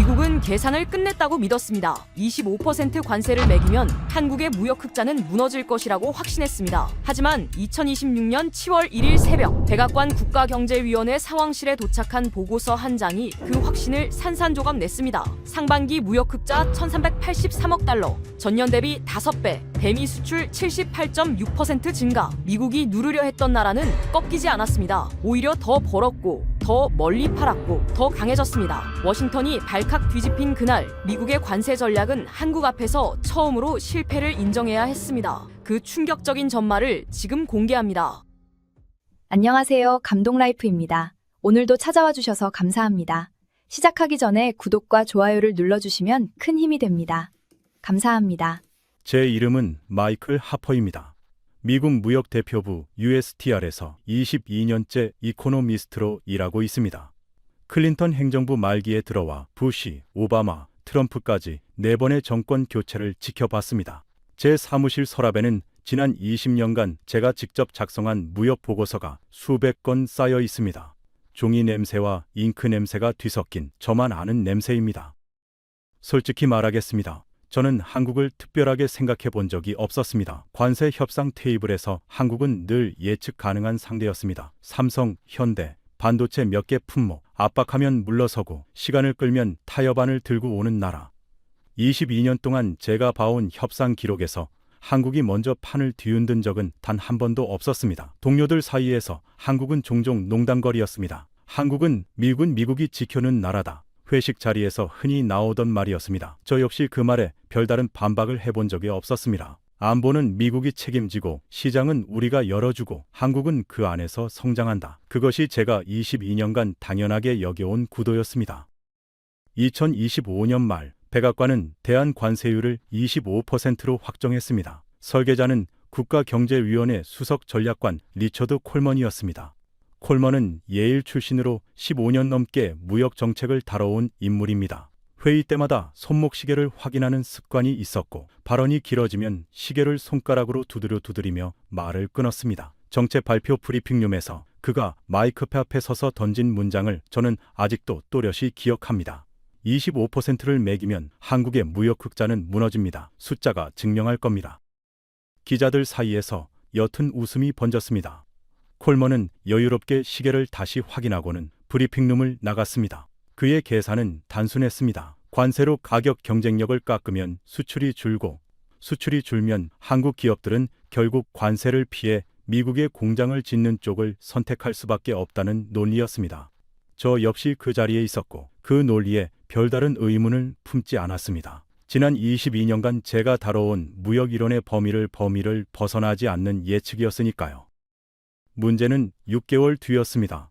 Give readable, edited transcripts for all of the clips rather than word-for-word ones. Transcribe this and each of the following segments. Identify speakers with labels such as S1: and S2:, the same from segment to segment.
S1: 미국은 계산을 끝냈다고 믿었습니다. 25% 관세를 매기면 한국의 무역 흑자는 무너질 것이라고 확신했습니다. 하지만 2026년 7월 1일 새벽 백악관 국가경제위원회 상황실에 도착한 보고서 한 장이 그 확신을 산산조각 냈습니다. 상반기 무역 흑자 1,383억 달러, 전년 대비 5배, 대미 수출 78.6% 증가. 미국이 누르려 했던 나라는 꺾이지 않았습니다. 오히려 더 벌었고 더 멀리 팔았고 더 강해졌습니다. 워싱턴이 발칵 뒤집힌 그날 미국의 관세 전략은 한국 앞에서 처음으로 실패를 인정해야 했습니다. 그 충격적인 전말을 지금 공개합니다.
S2: 안녕하세요. 감동라이프입니다. 오늘도 찾아와 주셔서 감사합니다. 시작하기 전에 구독과 좋아요를 눌러주시면 큰 힘이 됩니다. 감사합니다.
S3: 제 이름은 마이클 하퍼입니다. 미국 무역대표부 USTR에서 22년째 이코노미스트로 일하고 있습니다. 클린턴 행정부 말기에 들어와 부시, 오바마, 트럼프까지 4번의 정권 교체를 지켜봤습니다. 제 사무실 서랍에는 지난 20년간 제가 직접 작성한 무역 보고서가 수백 건 쌓여 있습니다. 종이 냄새와 잉크 냄새가 뒤섞인 저만 아는 냄새입니다. 솔직히 말하겠습니다. 저는 한국을 특별하게 생각해 본 적이 없었습니다. 관세 협상 테이블에서 한국은 늘 예측 가능한 상대였습니다. 삼성, 현대, 반도체 몇 개 품목, 압박하면 물러서고 시간을 끌면 타협안을 들고 오는 나라. 22년 동안 제가 봐온 협상 기록에서 한국이 먼저 판을 뒤흔든 적은 단 한 번도 없었습니다. 동료들 사이에서 한국은 종종 농담거리였습니다. 한국은 미국이 지켜는 나라다. 회식 자리에서 흔히 나오던 말이었습니다. 저 역시 그 말에 별다른 반박을 해본 적이 없었습니다. 안보는 미국이 책임지고 시장은 우리가 열어주고 한국은 그 안에서 성장한다. 그것이 제가 22년간 당연하게 여겨온 구도였습니다. 2025년 말 백악관은 대한 관세율을 25%로 확정했습니다. 설계자는 국가경제위원회 수석 전략관 리처드 콜먼이었습니다. 콜먼은 예일 출신으로 15년 넘게 무역 정책을 다뤄온 인물입니다. 회의 때마다 손목시계를 확인하는 습관이 있었고 발언이 길어지면 시계를 손가락으로 두드리며 말을 끊었습니다. 정책 발표 브리핑룸에서 그가 마이크패 앞에 서서 던진 문장을 저는 아직도 또렷이 기억합니다. 25%를 매기면 한국의 무역 흑자는 무너집니다. 숫자가 증명할 겁니다. 기자들 사이에서 옅은 웃음이 번졌습니다. 콜먼은 여유롭게 시계를 다시 확인하고는 브리핑룸을 나갔습니다. 그의 계산은 단순했습니다. 관세로 가격 경쟁력을 깎으면 수출이 줄고 수출이 줄면 한국 기업들은 결국 관세를 피해 미국의 공장을 짓는 쪽을 선택할 수밖에 없다는 논리였습니다. 저 역시 그 자리에 있었고 그 논리에 별다른 의문을 품지 않았습니다. 지난 22년간 제가 다뤄온 무역 이론의 범위를 벗어나지 않는 예측이었으니까요. 문제는 6개월 뒤였습니다.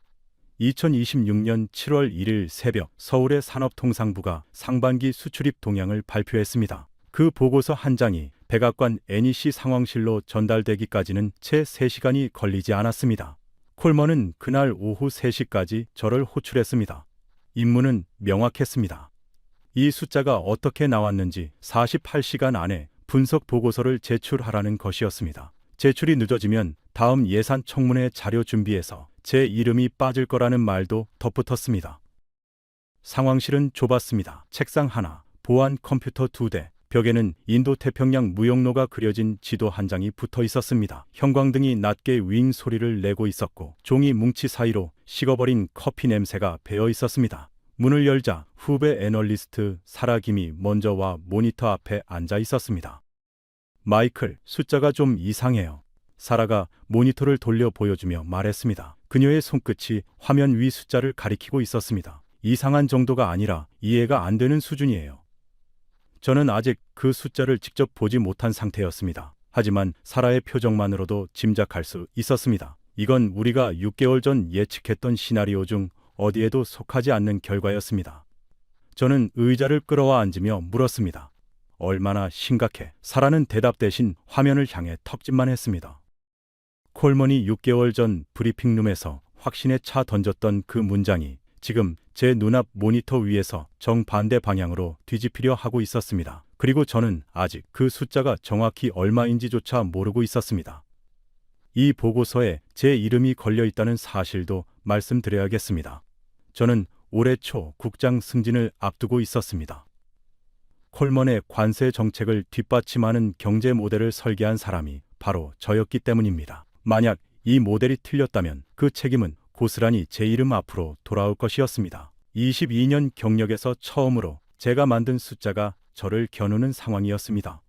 S3: 2026년 7월 1일 새벽 서울의 산업통상부가 상반기 수출입 동향을 발표했습니다. 그 보고서 한 장이 백악관 NEC 상황실로 전달되기까지는 채 3시간이 걸리지 않았습니다. 콜먼은 그날 오후 3시까지 저를 호출했습니다. 임무는 명확했습니다. 이 숫자가 어떻게 나왔는지 48시간 안에 분석 보고서를 제출하라는 것이었습니다. 제출이 늦어지면 다음 예산 청문회 자료 준비에서 제 이름이 빠질 거라는 말도 덧붙었습니다. 상황실은 좁았습니다. 책상 하나, 보안 컴퓨터 2대, 벽에는 인도태평양 무역로가 그려진 지도 한 장이 붙어 있었습니다. 형광등이 낮게 윙 소리를 내고 있었고 종이 뭉치 사이로 식어버린 커피 냄새가 배어 있었습니다. 문을 열자 후배 애널리스트 사라 김이 먼저 와 모니터 앞에 앉아 있었습니다. 마이클, 숫자가 좀 이상해요. 사라가 모니터를 돌려 보여주며 말했습니다. 그녀의 손끝이 화면 위 숫자를 가리키고 있었습니다. 이상한 정도가 아니라 이해가 안 되는 수준이에요. 저는 아직 그 숫자를 직접 보지 못한 상태였습니다. 하지만 사라의 표정만으로도 짐작할 수 있었습니다. 이건 우리가 6개월 전 예측했던 시나리오 중 어디에도 속하지 않는 결과였습니다. 저는 의자를 끌어와 앉으며 물었습니다. 얼마나 심각해? 사라는 대답 대신 화면을 향해 턱짓만 했습니다. 콜먼이 6개월 전 브리핑룸에서 확신에 차 던졌던 그 문장이 지금 제 눈앞 모니터 위에서 정반대 방향으로 뒤집히려 하고 있었습니다. 그리고 저는 아직 그 숫자가 정확히 얼마인지조차 모르고 있었습니다. 이 보고서에 제 이름이 걸려 있다는 사실도 말씀드려야겠습니다. 저는 올해 초 국장 승진을 앞두고 있었습니다. 콜먼의 관세 정책을 뒷받침하는 경제 모델을 설계한 사람이 바로 저였기 때문입니다. 만약 이 모델이 틀렸다면 그 책임은 고스란히 제 이름 앞으로 돌아올 것이었습니다. 22년 경력에서 처음으로 제가 만든 숫자가 저를 겨누는 상황이었습니다.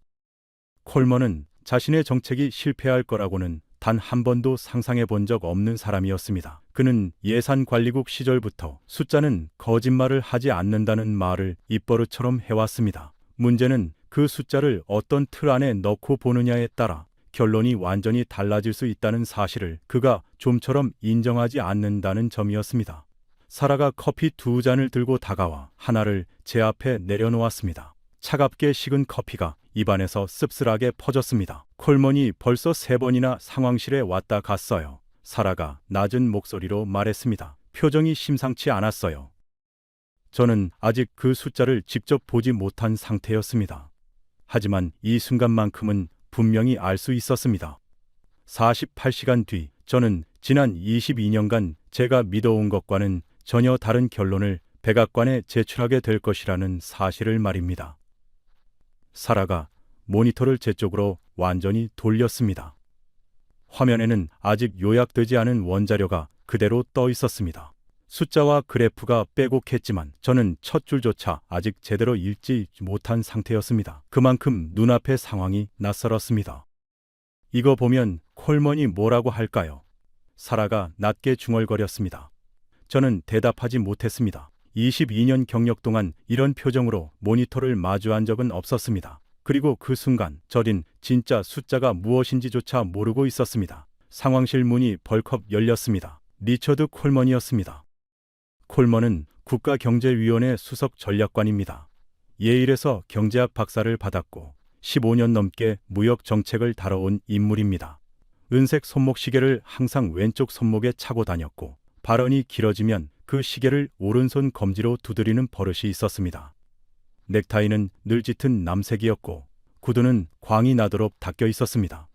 S3: 콜먼은 자신의 정책이 실패할 거라고는 단 한 번도 상상해 본 적 없는 사람이었습니다. 그는 예산관리국 시절부터 숫자는 거짓말을 하지 않는다는 말을 입버릇처럼 해왔습니다. 문제는 그 숫자를 어떤 틀 안에 넣고 보느냐에 따라 결론이 완전히 달라질 수 있다는 사실을 그가 좀처럼 인정하지 않는다는 점이었습니다. 사라가 커피 2잔을 들고 다가와 하나를 제 앞에 내려놓았습니다. 차갑게 식은 커피가 입안에서 씁쓸하게 퍼졌습니다. 콜먼이 벌써 3번이나 상황실에 왔다 갔어요. 사라가 낮은 목소리로 말했습니다. 표정이 심상치 않았어요. 저는 아직 그 숫자를 직접 보지 못한 상태였습니다. 하지만 이 순간만큼은 분명히 알 수 있었습니다. 48시간 뒤 저는 지난 22년간 제가 믿어온 것과는 전혀 다른 결론을 백악관에 제출하게 될 것이라는 사실을 말입니다. 사라가 모니터를 제 쪽으로 완전히 돌렸습니다. 화면에는 아직 요약되지 않은 원자료가 그대로 떠 있었습니다. 숫자와 그래프가 빼곡했지만 저는 첫 줄조차 아직 제대로 읽지 못한 상태였습니다. 그만큼 눈앞의 상황이 낯설었습니다. 이거 보면 콜먼이 뭐라고 할까요? 사라가 낮게 중얼거렸습니다. 저는 대답하지 못했습니다. 22년 경력 동안 이런 표정으로 모니터를 마주한 적은 없었습니다. 그리고 그 순간 저린 진짜 숫자가 무엇인지조차 모르고 있었습니다. 상황실 문이 벌컥 열렸습니다. 리처드 콜먼이었습니다. 콜먼은 국가경제위원회 수석 전략관입니다. 예일에서 경제학 박사를 받았고 15년 넘게 무역 정책을 다뤄온 인물입니다. 은색 손목시계를 항상 왼쪽 손목에 차고 다녔고 발언이 길어지면 그 시계를 오른손 검지로 두드리는 버릇이 있었습니다. 넥타이는 늘 짙은 남색이었고 구두는 광이 나도록 닦여 있었습니다.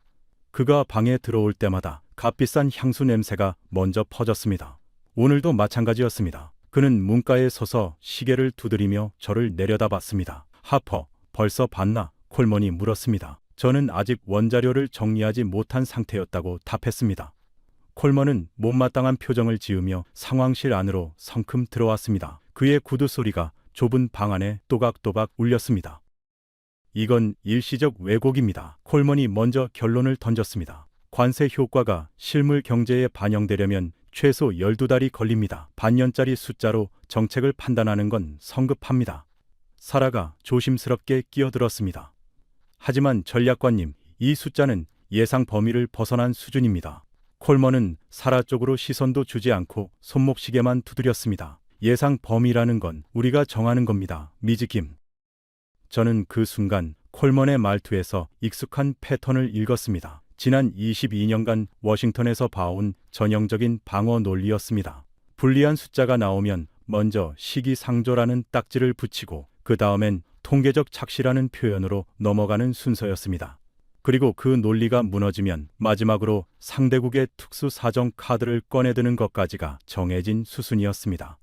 S3: 그가 방에 들어올 때마다 값비싼 향수 냄새가 먼저 퍼졌습니다. 오늘도 마찬가지였습니다. 그는 문가에 서서 시계를 두드리며 저를 내려다봤습니다. 하퍼, 벌써 봤나? 콜먼이 물었습니다. 저는 아직 원자료를 정리하지 못한 상태였다고 답했습니다. 콜먼은 못마땅한 표정을 지으며 상황실 안으로 성큼 들어왔습니다. 그의 구두 소리가 좁은 방 안에 또각또각 울렸습니다. 이건 일시적 왜곡입니다. 콜먼이 먼저 결론을 던졌습니다. 관세 효과가 실물 경제에 반영되려면 최소 12달이 걸립니다. 반년짜리 숫자로 정책을 판단하는 건 성급합니다. 사라가 조심스럽게 끼어들었습니다. 하지만 전략관님, 이 숫자는 예상 범위를 벗어난 수준입니다. 콜먼은 사라 쪽으로 시선도 주지 않고 손목시계만 두드렸습니다. 예상 범위라는 건 우리가 정하는 겁니다. 미즈김. 저는 그 순간 콜먼의 말투에서 익숙한 패턴을 읽었습니다. 지난 22년간 워싱턴에서 봐온 전형적인 방어 논리였습니다. 불리한 숫자가 나오면 먼저 시기상조라는 딱지를 붙이고 그 다음엔 통계적 착시라는 표현으로 넘어가는 순서였습니다. 그리고 그 논리가 무너지면 마지막으로 상대국의 특수사정 카드를 꺼내드는 것까지가 정해진 수순이었습니다.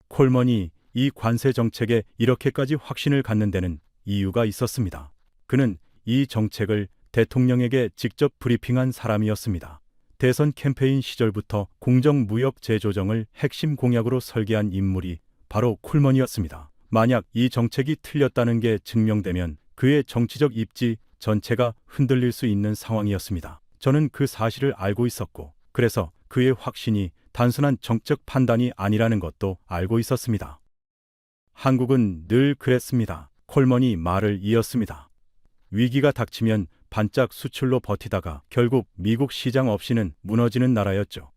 S3: 콜먼이 이 관세 정책에 이렇게까지 확신을 갖는 데는 이유가 있었습니다. 그는 이 정책을 대통령에게 직접 브리핑한 사람이었습니다. 대선 캠페인 시절부터 공정무역 재조정을 핵심 공약으로 설계한 인물이 바로 콜먼이었습니다. 만약 이 정책이 틀렸다는 게 증명되면 그의 정치적 입지 전체가 흔들릴 수 있는 상황이었습니다. 저는 그 사실을 알고 있었고, 그래서 그의 확신이 단순한 정책 판단이 아니라는 것도 알고 있었습니다. 한국은 늘 그랬습니다. 콜먼이 말을 이었습니다. 위기가 닥치면 반짝 수출로 버티다가 결국 미국 시장 없이는 무너지는 나라였죠.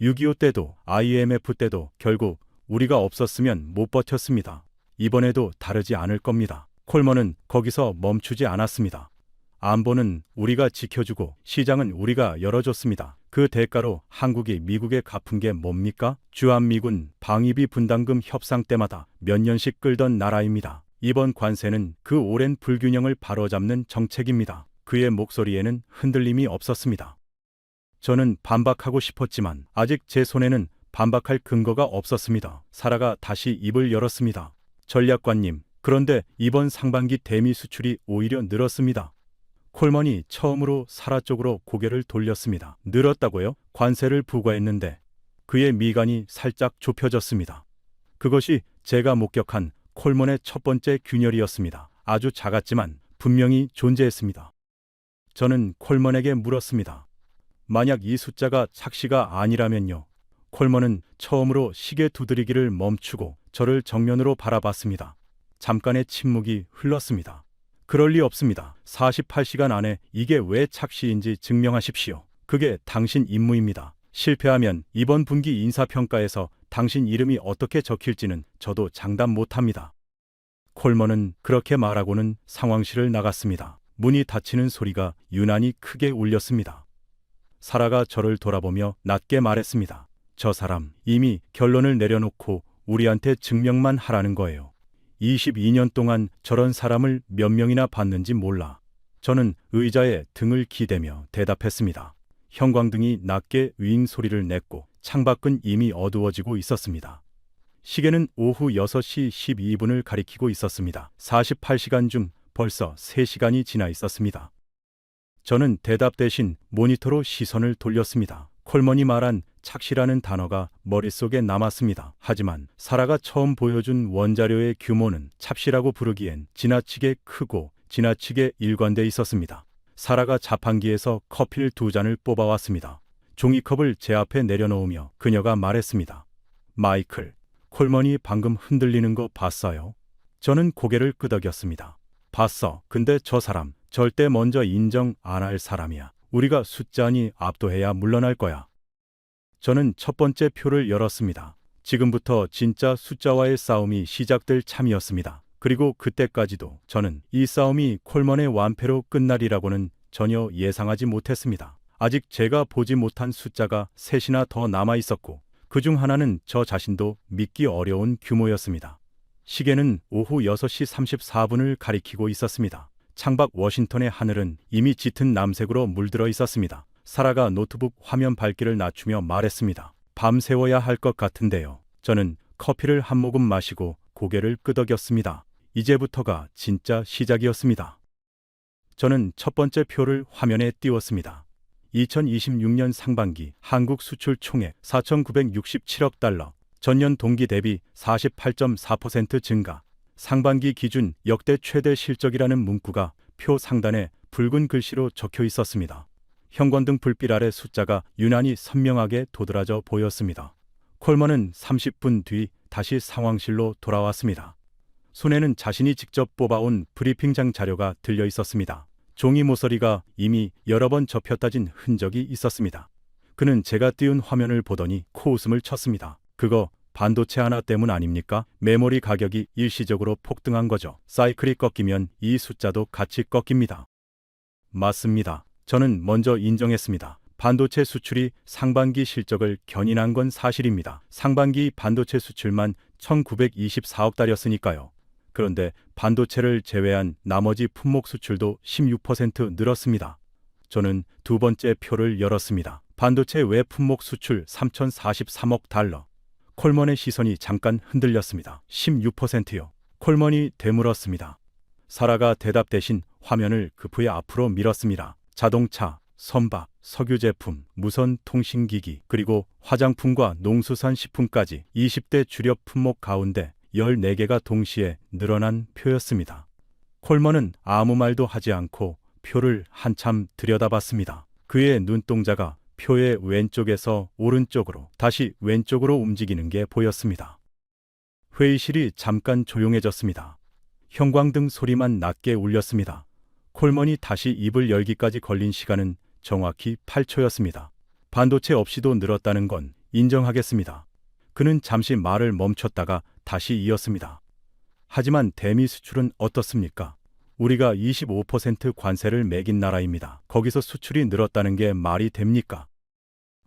S3: 6.25 때도 IMF 때도 결국 우리가 없었으면 못 버텼습니다. 이번에도 다르지 않을 겁니다. 콜먼은 거기서 멈추지 않았습니다. 안보는 우리가 지켜주고 시장은 우리가 열어줬습니다. 그 대가로 한국이 미국에 갚은 게 뭡니까? 주한미군 방위비 분담금 협상 때마다 몇 년씩 끌던 나라입니다. 이번 관세는 그 오랜 불균형을 바로잡는 정책입니다. 그의 목소리에는 흔들림이 없었습니다. 저는 반박하고 싶었지만 아직 제 손에는 반박할 근거가 없었습니다. 사라가 다시 입을 열었습니다. 전략관님, 그런데 이번 상반기 대미 수출이 오히려 늘었습니다. 콜먼이 처음으로 사라 쪽으로 고개를 돌렸습니다. 늘었다고요? 관세를 부과했는데. 그의 미간이 살짝 좁혀졌습니다. 그것이 제가 목격한 콜먼의 첫 번째 균열이었습니다. 아주 작았지만 분명히 존재했습니다. 저는 콜먼에게 물었습니다. 만약 이 숫자가 착시가 아니라면요? 콜먼은 처음으로 시계 두드리기를 멈추고 저를 정면으로 바라봤습니다. 잠깐의 침묵이 흘렀습니다. 그럴 리 없습니다. 48시간 안에 이게 왜 착시인지 증명하십시오. 그게 당신 임무입니다. 실패하면 이번 분기 인사평가에서 당신 이름이 어떻게 적힐지는 저도 장담 못합니다. 콜먼은 그렇게 말하고는 상황실을 나갔습니다. 문이 닫히는 소리가 유난히 크게 울렸습니다. 사라가 저를 돌아보며 낮게 말했습니다. 저 사람 이미 결론을 내려놓고 우리한테 증명만 하라는 거예요. 22년 동안 저런 사람을 몇 명이나 봤는지 몰라. 저는 의자에 등을 기대며 대답했습니다. 형광등이 낮게 윙 소리를 냈고 창밖은 이미 어두워지고 있었습니다. 시계는 오후 6시 12분을 가리키고 있었습니다. 48시간 중 벌써 3시간이 지나 있었습니다. 저는 대답 대신 모니터로 시선을 돌렸습니다. 콜먼이 말한 착시라는 단어가 머릿속에 남았습니다. 하지만 사라가 처음 보여준 원자료의 규모는 착시라고 부르기엔 지나치게 크고 지나치게 일관돼 있었습니다. 사라가 자판기에서 커피를 2잔을 뽑아왔습니다. 종이컵을 제 앞에 내려놓으며 그녀가 말했습니다. 마이클, 콜먼이 방금 흔들리는 거 봤어요? 저는 고개를 끄덕였습니다. 봤어. 근데 저 사람 절대 먼저 인정 안 할 사람이야. 우리가 숫자니 압도해야 물러날 거야. 저는 첫 번째 표를 열었습니다. 지금부터 진짜 숫자와의 싸움이 시작될 참이었습니다. 그리고 그때까지도 저는 이 싸움이 콜먼의 완패로 끝날이라고는 전혀 예상하지 못했습니다. 아직 제가 보지 못한 숫자가 셋이나 더 남아 있었고 그중 하나는 저 자신도 믿기 어려운 규모였습니다. 시계는 오후 6시 34분을 가리키고 있었습니다. 창밖 워싱턴의 하늘은 이미 짙은 남색으로 물들어 있었습니다. 사라가 노트북 화면 밝기를 낮추며 말했습니다. 밤새워야 할 것 같은데요. 저는 커피를 한 모금 마시고 고개를 끄덕였습니다. 이제부터가 진짜 시작이었습니다. 저는 첫 번째 표를 화면에 띄웠습니다. 2026년 상반기 한국 수출 총액 4,967억 달러, 전년 동기 대비 48.4% 증가, 상반기 기준 역대 최대 실적이라는 문구가 표 상단에 붉은 글씨로 적혀 있었습니다. 형광등 불빛 아래 숫자가 유난히 선명하게 도드라져 보였습니다. 콜먼은 30분 뒤 다시 상황실로 돌아왔습니다. 손에는 자신이 직접 뽑아온 브리핑장 자료가 들려 있었습니다. 종이 모서리가 이미 여러 번 접혔다진 흔적이 있었습니다. 그는 제가 띄운 화면을 보더니 코웃음을 쳤습니다. 그거 반도체 하나 때문 아닙니까? 메모리 가격이 일시적으로 폭등한 거죠. 사이클이 꺾이면 이 숫자도 같이 꺾입니다. 맞습니다. 저는 먼저 인정했습니다. 반도체 수출이 상반기 실적을 견인한 건 사실입니다. 상반기 반도체 수출만 1924억 달이었으니까요. 그런데 반도체를 제외한 나머지 품목 수출도 16% 늘었습니다. 저는 두 번째 표를 열었습니다. 반도체 외 품목 수출 3,043억 달러. 콜먼의 시선이 잠깐 흔들렸습니다. 16%요. 콜먼이 되물었습니다. 사라가 대답 대신 화면을 급히 앞으로 밀었습니다. 자동차, 선박, 석유 제품, 무선 통신기기, 그리고 화장품과 농수산식품까지 20대 주력 품목 가운데 14개가 동시에 늘어난 표였습니다. 콜먼은 아무 말도 하지 않고 표를 한참 들여다봤습니다. 그의 눈동자가 표의 왼쪽에서 오른쪽으로 다시 왼쪽으로 움직이는 게 보였습니다. 회의실이 잠깐 조용해졌습니다. 형광등 소리만 낮게 울렸습니다. 콜먼이 다시 입을 열기까지 걸린 시간은 정확히 8초였습니다. 반도체 없이도 늘었다는 건 인정하겠습니다. 그는 잠시 말을 멈췄다가 다시 이었습니다. 하지만 대미 수출은 어떻습니까? 우리가 25% 관세를 매긴 나라입니다. 거기서 수출이 늘었다는 게 말이 됩니까?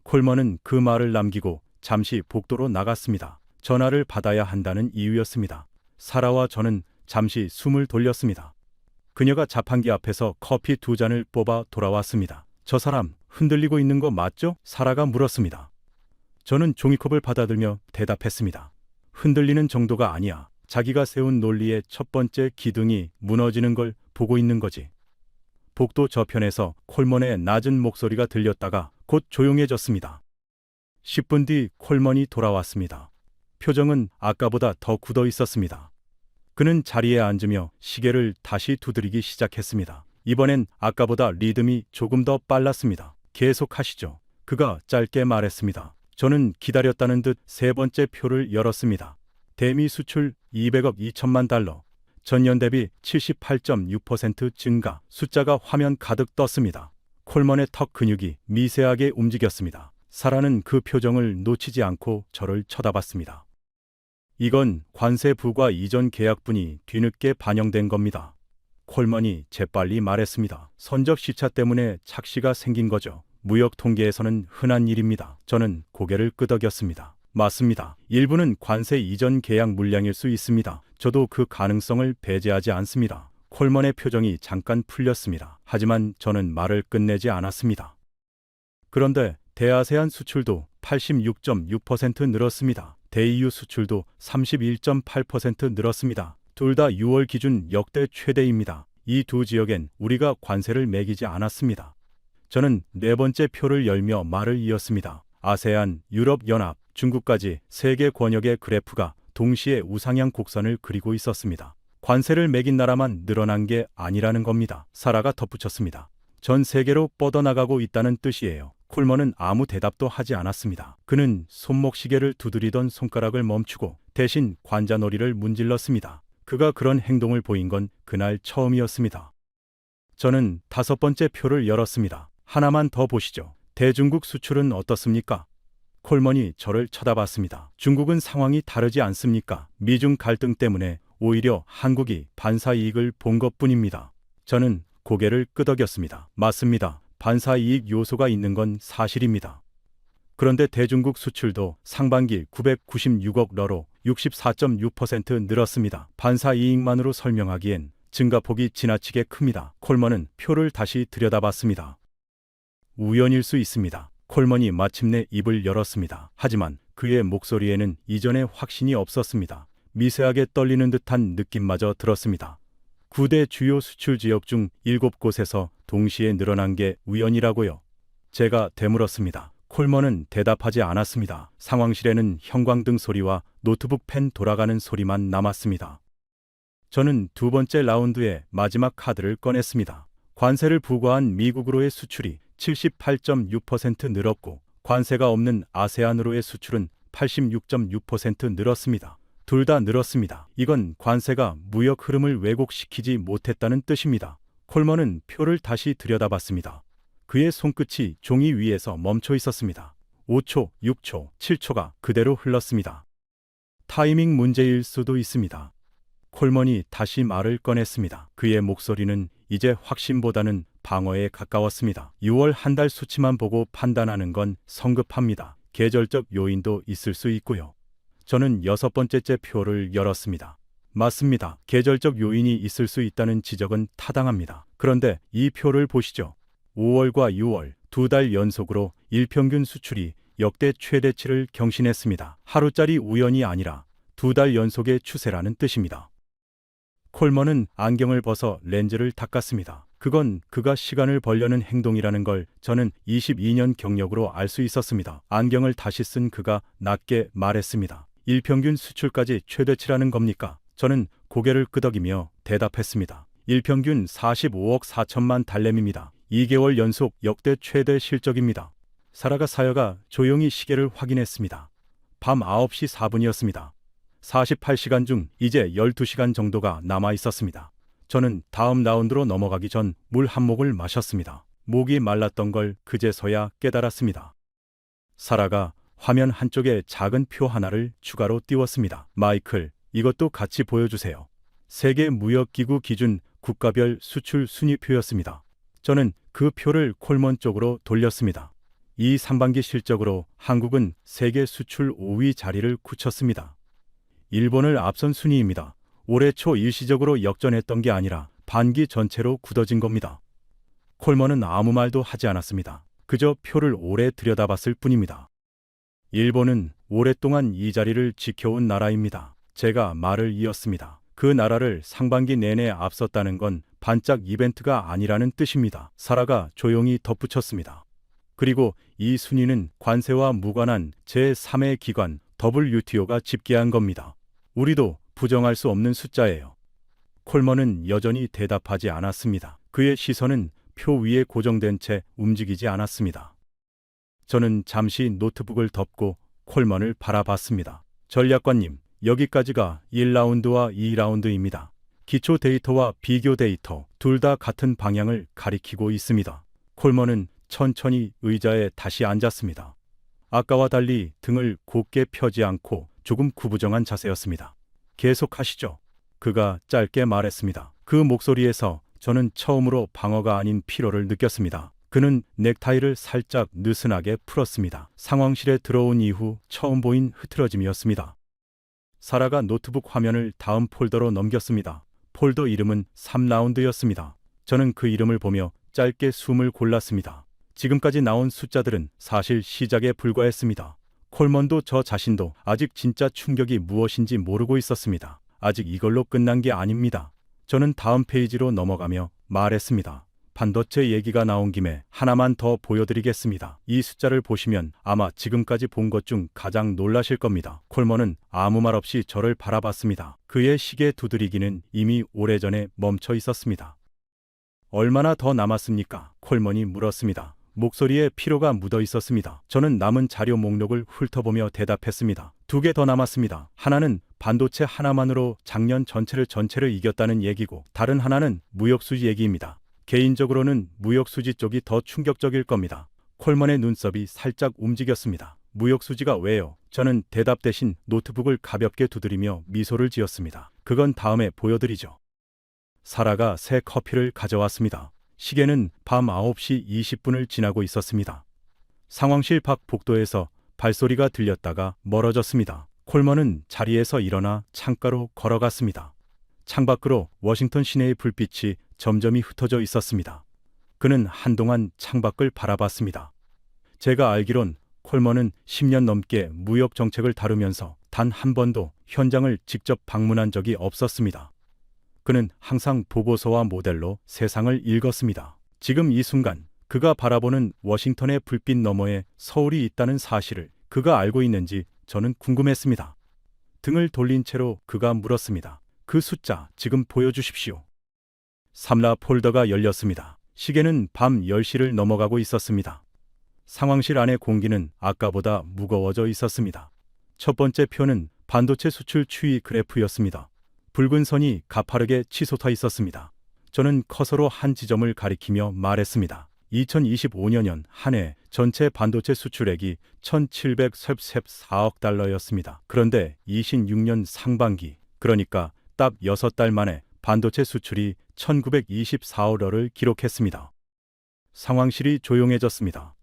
S3: 콜먼은 그 말을 남기고 잠시 복도로 나갔습니다. 전화를 받아야 한다는 이유였습니다. 사라와 저는 잠시 숨을 돌렸습니다. 그녀가 자판기 앞에서 커피 2잔을 뽑아 돌아왔습니다. 저 사람 흔들리고 있는 거 맞죠? 사라가 물었습니다. 저는 종이컵을 받아들며 대답했습니다. 흔들리는 정도가 아니야. 자기가 세운 논리의 첫 번째 기둥이 무너지는 걸 보고 있는 거지. 복도 저편에서 콜먼의 낮은 목소리가 들렸다가 곧 조용해졌습니다. 10분 뒤 콜먼이 돌아왔습니다. 표정은 아까보다 더 굳어 있었습니다. 그는 자리에 앉으며 시계를 다시 두드리기 시작했습니다. 이번엔 아까보다 리듬이 조금 더 빨랐습니다. 계속하시죠. 그가 짧게 말했습니다. 저는 기다렸다는 듯 세 번째 표를 열었습니다. 대미 수출 200억 2천만 달러. 전년 대비 78.6% 증가. 숫자가 화면 가득 떴습니다. 콜먼의 턱 근육이 미세하게 움직였습니다. 사라는 그 표정을 놓치지 않고 저를 쳐다봤습니다. 이건 관세 부과 이전 계약분이 뒤늦게 반영된 겁니다. 콜먼이 재빨리 말했습니다. 선적 시차 때문에 착시가 생긴 거죠. 무역 통계에서는 흔한 일입니다. 저는 고개를 끄덕였습니다. 맞습니다. 일부는 관세 이전 계약 물량일 수 있습니다. 저도 그 가능성을 배제하지 않습니다. 콜먼의 표정이 잠깐 풀렸습니다. 하지만 저는 말을 끝내지 않았습니다. 그런데 대아세안 수출도 86.6% 늘었습니다. 대EU 수출도 31.8% 늘었습니다. 둘 다 6월 기준 역대 최대입니다. 이 두 지역엔 우리가 관세를 매기지 않았습니다. 저는 네 번째 표를 열며 말을 이었습니다. 아세안, 유럽연합, 중국까지 세계 권역의 그래프가 동시에 우상향 곡선을 그리고 있었습니다. 관세를 매긴 나라만 늘어난 게 아니라는 겁니다. 사라가 덧붙였습니다. 전 세계로 뻗어나가고 있다는 뜻이에요. 콜먼은 아무 대답도 하지 않았습니다. 그는 손목시계를 두드리던 손가락을 멈추고 대신 관자놀이를 문질렀습니다. 그가 그런 행동을 보인 건 그날 처음이었습니다. 저는 다섯 번째 표를 열었습니다. 하나만 더 보시죠. 대중국 수출은 어떻습니까? 콜먼이 저를 쳐다봤습니다. 중국은 상황이 다르지 않습니까? 미중 갈등 때문에 오히려 한국이 반사이익을 본 것뿐입니다. 저는 고개를 끄덕였습니다. 맞습니다. 반사이익 요소가 있는 건 사실입니다. 그런데 대중국 수출도 상반기 996억 러로 64.6% 늘었습니다. 반사이익만으로 설명하기엔 증가폭이 지나치게 큽니다. 콜먼은 표를 다시 들여다봤습니다. 우연일 수 있습니다. 콜먼이 마침내 입을 열었습니다. 하지만 그의 목소리에는 이전에 확신이 없었습니다. 미세하게 떨리는 듯한 느낌마저 들었습니다. 9대 주요 수출 지역 중 7곳에서 동시에 늘어난 게 우연이라고요? 제가 되물었습니다. 콜먼은 대답하지 않았습니다. 상황실에는 형광등 소리와 노트북 펜 돌아가는 소리만 남았습니다. 저는 두 번째 라운드의 마지막 카드를 꺼냈습니다. 관세를 부과한 미국으로의 수출이 78.6% 늘었고 관세가 없는 아세안으로의 수출은 86.6% 늘었습니다. 둘 다 늘었습니다. 이건 관세가 무역 흐름을 왜곡시키지 못했다는 뜻입니다. 콜먼은 표를 다시 들여다봤습니다. 그의 손끝이 종이 위에서 멈춰 있었습니다. 5초, 6초, 7초가 그대로 흘렀습니다. 타이밍 문제일 수도 있습니다. 콜먼이 다시 말을 꺼냈습니다. 그의 목소리는 이제 확신보다는 방어에 가까웠습니다. 6월 한 달 수치만 보고 판단하는 건 성급합니다. 계절적 요인도 있을 수 있고요. 저는 여섯 번째째 표를 열었습니다. 맞습니다. 계절적 요인이 있을 수 있다는 지적은 타당합니다. 그런데 이 표를 보시죠. 5월과 6월 두 달 연속으로 일평균 수출이 역대 최대치를 경신했습니다. 하루짜리 우연이 아니라 두 달 연속의 추세라는 뜻입니다. 콜먼은 안경을 벗어 렌즈를 닦았습니다. 그건 그가 시간을 벌려는 행동이라는 걸 저는 22년 경력으로 알 수 있었습니다. 안경을 다시 쓴 그가 낮게 말했습니다. 일평균 수출까지 최대치라는 겁니까? 저는 고개를 끄덕이며 대답했습니다. 일평균 45억 4천만 달러입니다. 2개월 연속 역대 최대 실적입니다. 사라가 사여가 조용히 시계를 확인했습니다. 밤 9시 4분이었습니다. 48시간 중 이제 12시간 정도가 남아 있었습니다. 저는 다음 라운드로 넘어가기 전 물 한 모금을 마셨습니다. 목이 말랐던 걸 그제서야 깨달았습니다. 사라가 화면 한쪽에 작은 표 하나를 추가로 띄웠습니다. 마이클, 이것도 같이 보여주세요. 세계 무역기구 기준 국가별 수출 순위표였습니다. 저는 그 표를 콜먼 쪽으로 돌렸습니다. 이 상반기 실적으로 한국은 세계 수출 5위 자리를 굳혔습니다. 일본을 앞선 순위입니다. 올해 초 일시적으로 역전했던 게 아니라 반기 전체로 굳어진 겁니다. 콜먼은 아무 말도 하지 않았습니다. 그저 표를 오래 들여다봤을 뿐입니다. 일본은 오랫동안 이 자리를 지켜온 나라입니다. 제가 말을 이었습니다. 그 나라를 상반기 내내 앞섰다는 건 반짝 이벤트가 아니라는 뜻입니다. 사라가 조용히 덧붙였습니다. 그리고 이 순위는 관세와 무관한 제3의 기관 WTO가 집계한 겁니다. 우리도 부정할 수 없는 숫자예요. 콜먼은 여전히 대답하지 않았습니다. 그의 시선은 표 위에 고정된 채 움직이지 않았습니다. 저는 잠시 노트북을 덮고 콜먼을 바라봤습니다. 전략관님, 여기까지가 1라운드와 2라운드입니다. 기초 데이터와 비교 데이터 둘 다 같은 방향을 가리키고 있습니다. 콜먼은 천천히 의자에 다시 앉았습니다. 아까와 달리 등을 곧게 펴지 않고 조금 구부정한 자세였습니다. 계속하시죠. 그가 짧게 말했습니다. 그 목소리에서 저는 처음으로 방어가 아닌 피로를 느꼈습니다. 그는 넥타이를 살짝 느슨하게 풀었습니다. 상황실에 들어온 이후 처음 보인 흐트러짐이었습니다. 사라가 노트북 화면을 다음 폴더로 넘겼습니다. 폴더 이름은 3라운드였습니다. 저는 그 이름을 보며 짧게 숨을 골랐습니다. 지금까지 나온 숫자들은 사실 시작에 불과했습니다. 콜먼도 저 자신도 아직 진짜 충격이 무엇인지 모르고 있었습니다. 아직 이걸로 끝난 게 아닙니다. 저는 다음 페이지로 넘어가며 말했습니다. 반도체 얘기가 나온 김에 하나만 더 보여드리겠습니다. 이 숫자를 보시면 아마 지금까지 본 것 중 가장 놀라실 겁니다. 콜먼은 아무 말 없이 저를 바라봤습니다. 그의 시계 두드리기는 이미 오래전에 멈춰 있었습니다. 얼마나 더 남았습니까? 콜먼이 물었습니다. 목소리에 피로가 묻어 있었습니다. 저는 남은 자료 목록을 훑어보며 대답했습니다. 2개 더 남았습니다. 하나는 반도체 하나만으로 작년 전체를 이겼다는 얘기고 다른 하나는 무역수지 얘기입니다. 개인적으로는 무역수지 쪽이 더 충격적일 겁니다. 콜먼의 눈썹이 살짝 움직였습니다. 무역수지가 왜요? 저는 대답 대신 노트북을 가볍게 두드리며 미소를 지었습니다. 그건 다음에 보여드리죠. 사라가 새 커피를 가져왔습니다. 시계는 밤 9시 20분을 지나고 있었습니다. 상황실 밖 복도에서 발소리가 들렸다가 멀어졌습니다. 콜먼은 자리에서 일어나 창가로 걸어갔습니다. 창밖으로 워싱턴 시내의 불빛이 점점이 흩어져 있었습니다. 그는 한동안 창밖을 바라봤습니다. 제가 알기론 콜먼은 10년 넘게 무역 정책을 다루면서 단 한 번도 현장을 직접 방문한 적이 없었습니다. 그는 항상 보고서와 모델로 세상을 읽었습니다. 지금 이 순간 그가 바라보는 워싱턴의 불빛 너머에 서울이 있다는 사실을 그가 알고 있는지 저는 궁금했습니다. 등을 돌린 채로 그가 물었습니다. 그 숫자 지금 보여주십시오. 3라 폴더가 열렸습니다. 시계는 밤 10시를 넘어가고 있었습니다. 상황실 안의 공기는 아까보다 무거워져 있었습니다. 첫 번째 표는 반도체 수출 추이 그래프였습니다. 붉은 선이 가파르게 치솟아 있었습니다. 저는 커서로 한 지점을 가리키며 말했습니다. 2025년 한 해 전체 반도체 수출액이 1,734억 달러였습니다. 그런데 26년 상반기, 그러니까 딱 6달 만에 반도체 수출이 1,924억 달러를 기록했습니다. 상황실이 조용해졌습니다.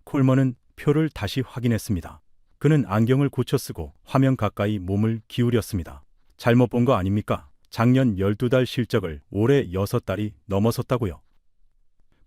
S3: 콜먼은 표를 다시 확인했습니다. 그는 안경을 고쳐 쓰고 화면 가까이 몸을 기울였습니다. 잘못 본 거 아닙니까? 작년 12달 실적을 올해 6달이 넘어섰다고요.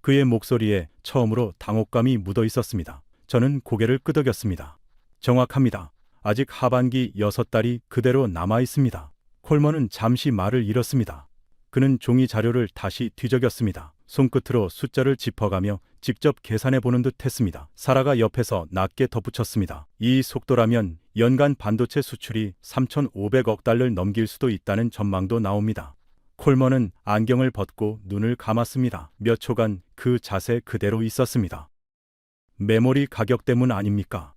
S3: 그의 목소리에 처음으로 당혹감이 묻어 있었습니다. 저는 고개를 끄덕였습니다. 정확합니다. 아직 하반기 6달이 그대로 남아 있습니다. 콜먼은 잠시 말을 잃었습니다. 그는 종이 자료를 다시 뒤적였습니다. 손끝으로 숫자를 짚어가며 직접 계산해 보는 듯 했습니다. 사라가 옆에서 낮게 덧붙였습니다. 이 속도라면 연간 반도체 수출이 3,500억 달러를 넘길 수도 있다는 전망도 나옵니다. 콜먼은 안경을 벗고 눈을 감았습니다. 몇 초간 그 자세 그대로 있었습니다. 메모리 가격 때문 아닙니까?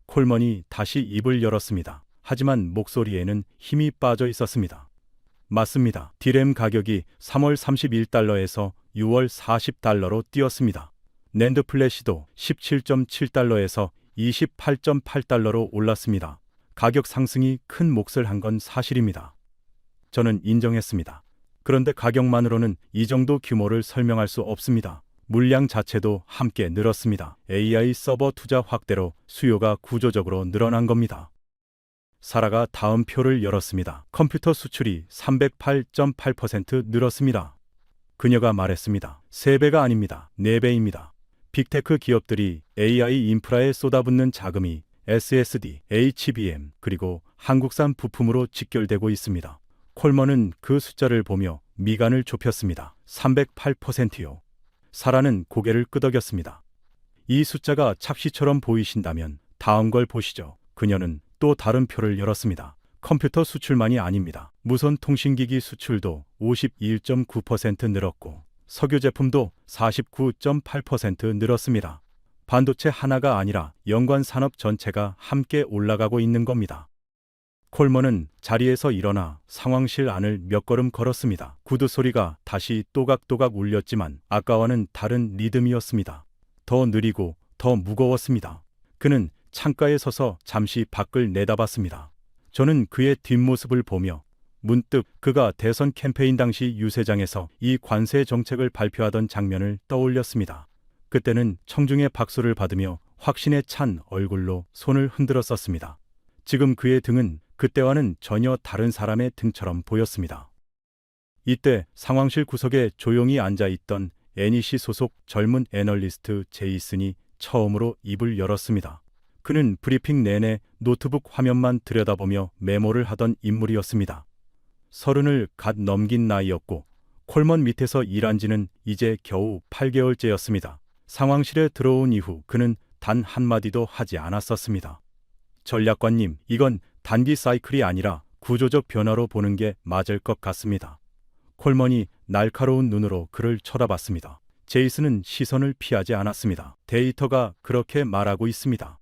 S3: 콜먼이 다시 입을 열었습니다. 하지만 목소리에는 힘이 빠져 있었습니다. 맞습니다. 디램 가격이 3월 31달러에서 6월 40달러로 뛰었습니다. 낸드 플래시도 17.7달러에서 28.8달러로 올랐습니다. 가격 상승이 큰 몫을 한 건 사실입니다. 저는 인정했습니다. 그런데 가격만으로는 이 정도 규모를 설명할 수 없습니다. 물량 자체도 함께 늘었습니다. AI 서버 투자 확대로 수요가 구조적으로 늘어난 겁니다. 사라가 다음 표를 열었습니다. 컴퓨터 수출이 308.8% 늘었습니다. 그녀가 말했습니다. 3배가 아닙니다. 4배입니다. 빅테크 기업들이 AI 인프라에 쏟아붓는 자금이 SSD, HBM, 그리고 한국산 부품으로 직결되고 있습니다. 콜먼은 그 숫자를 보며 미간을 좁혔습니다. 308%요. 사라는 고개를 끄덕였습니다. 이 숫자가 착시처럼 보이신다면 다음 걸 보시죠. 그녀는 또 다른 표를 열었습니다. 컴퓨터 수출만이 아닙니다. 무선 통신기기 수출도 51.9% 늘었고 석유 제품도 49.8% 늘었습니다. 반도체 하나가 아니라 연관 산업 전체가 함께 올라가고 있는 겁니다. 콜먼은 자리에서 일어나 상황실 안을 몇 걸음 걸었습니다. 구두 소리가 다시 또각또각 울렸지만 아까와는 다른 리듬이었습니다. 더 느리고 더 무거웠습니다. 그는 창가에 서서 잠시 밖을 내다봤습니다. 저는 그의 뒷모습을 보며 문득 그가 대선 캠페인 당시 유세장에서 이 관세 정책을 발표하던 장면을 떠올렸습니다. 그때는 청중의 박수를 받으며 확신에 찬 얼굴로 손을 흔들었었습니다. 지금 그의 등은 그때와는 전혀 다른 사람의 등처럼 보였습니다. 이때 상황실 구석에 조용히 앉아있던 NEC 소속 젊은 애널리스트 제이슨이 처음으로 입을 열었습니다. 그는 브리핑 내내 노트북 화면만 들여다보며 메모를 하던 인물이었습니다. 30을 갓 넘긴 나이였고 콜먼 밑에서 일한 지는 이제 겨우 8개월째였습니다. 상황실에 들어온 이후 그는 단 한마디도 하지 않았었습니다. 전략관님, 이건 단기 사이클이 아니라 구조적 변화로 보는 게 맞을 것 같습니다. 콜먼이 날카로운 눈으로 그를 쳐다봤습니다. 제이슨은 시선을 피하지 않았습니다. 데이터가 그렇게 말하고 있습니다.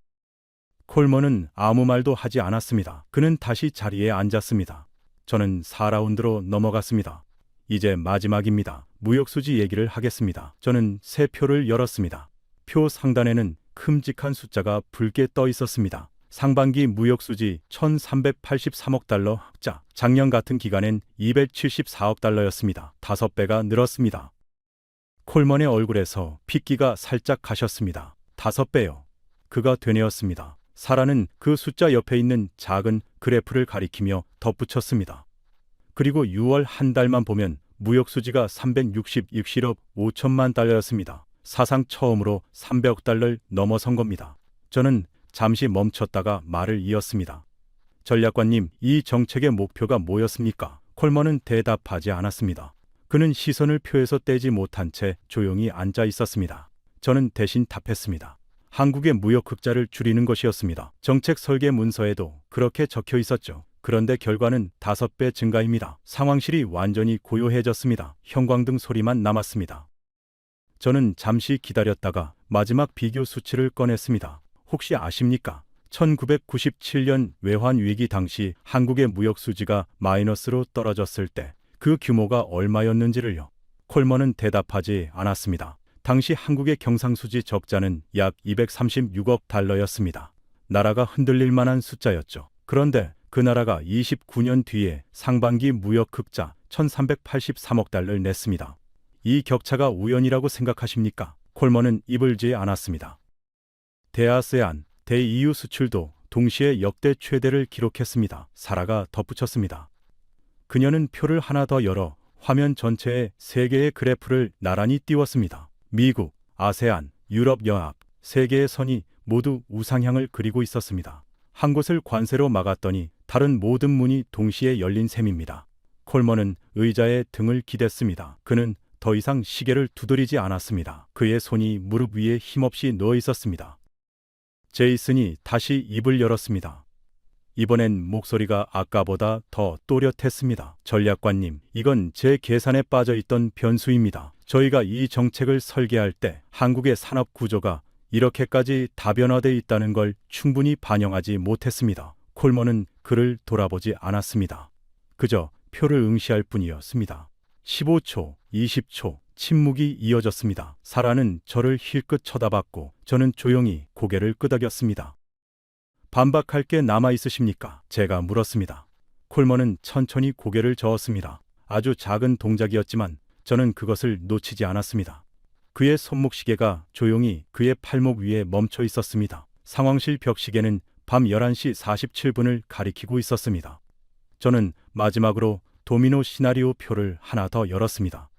S3: 콜먼은 아무 말도 하지 않았습니다. 그는 다시 자리에 앉았습니다. 저는 4라운드로 넘어갔습니다. 이제 마지막입니다. 무역수지 얘기를 하겠습니다. 저는 새 표를 열었습니다. 표 상단에는 큼직한 숫자가 붉게 떠 있었습니다. 상반기 무역수지 1,383억 달러 흑자, 작년 같은 기간엔 274억 달러였습니다. 5배가 늘었습니다. 콜먼의 얼굴에서 핏기가 살짝 가셨습니다. 5배요. 그가 되뇌었습니다. 사라는 그 숫자 옆에 있는 작은 그래프를 가리키며 덧붙였습니다. 그리고 6월 한 달만 보면 무역수지가 367억 5천만 달러였습니다. 사상 처음으로 300억 달러를 넘어선 겁니다. 저는 잠시 멈췄다가 말을 이었습니다. 전략관님, 이 정책의 목표가 뭐였습니까? 콜먼은 대답하지 않았습니다. 그는 시선을 표에서 떼지 못한 채 조용히 앉아 있었습니다. 저는 대신 답했습니다. 한국의 무역 흑자를 줄이는 것이었습니다. 정책 설계 문서에도 그렇게 적혀 있었죠. 그런데 결과는 5배 증가입니다. 상황실이 완전히 고요해졌습니다. 형광등 소리만 남았습니다. 저는 잠시 기다렸다가 마지막 비교 수치를 꺼냈습니다. 혹시 아십니까? 1997년 외환위기 당시 한국의 무역수지가 마이너스로 떨어졌을 때 그 규모가 얼마였는지를요. 콜먼은 대답하지 않았습니다. 당시 한국의 경상수지 적자는 약 236억 달러였습니다. 나라가 흔들릴 만한 숫자였죠. 그런데 그 나라가 29년 뒤에 상반기 무역 흑자 1,383억 달러를 냈습니다. 이 격차가 우연이라고 생각하십니까? 콜먼은 입을 쥐지 않았습니다. 대아세안, 대EU 수출도 동시에 역대 최대를 기록했습니다. 사라가 덧붙였습니다. 그녀는 표를 하나 더 열어 화면 전체에 3개의 그래프를 나란히 띄웠습니다. 미국, 아세안, 유럽연합, 3개의 선이 모두 우상향을 그리고 있었습니다. 한 곳을 관세로 막았더니 다른 모든 문이 동시에 열린 셈입니다. 콜먼은 의자에 등을 기댔습니다. 그는 더 이상 시계를 두드리지 않았습니다. 그의 손이 무릎 위에 힘없이 누워 있었습니다. 제이슨이 다시 입을 열었습니다. 이번엔 목소리가 아까보다 더 또렷했습니다. 전략관님, 이건 제 계산에 빠져있던 변수입니다. 저희가 이 정책을 설계할 때 한국의 산업 구조가 이렇게까지 다변화돼 있다는 걸 충분히 반영하지 못했습니다. 콜먼은 그를 돌아보지 않았습니다. 그저 표를 응시할 뿐이었습니다. 15초, 20초, 침묵이 이어졌습니다. 사라는 저를 힐끗 쳐다봤고 저는 조용히 고개를 끄덕였습니다. 반박할 게 남아 있으십니까? 제가 물었습니다. 콜먼은 천천히 고개를 저었습니다. 아주 작은 동작이었지만 저는 그것을 놓치지 않았습니다. 그의 손목시계가 조용히 그의 팔목 위에 멈춰 있었습니다. 상황실 벽시계는 밤 11시 47분을 가리키고 있었습니다. 저는 마지막으로 도미노 시나리오 표를 하나 더 열었습니다.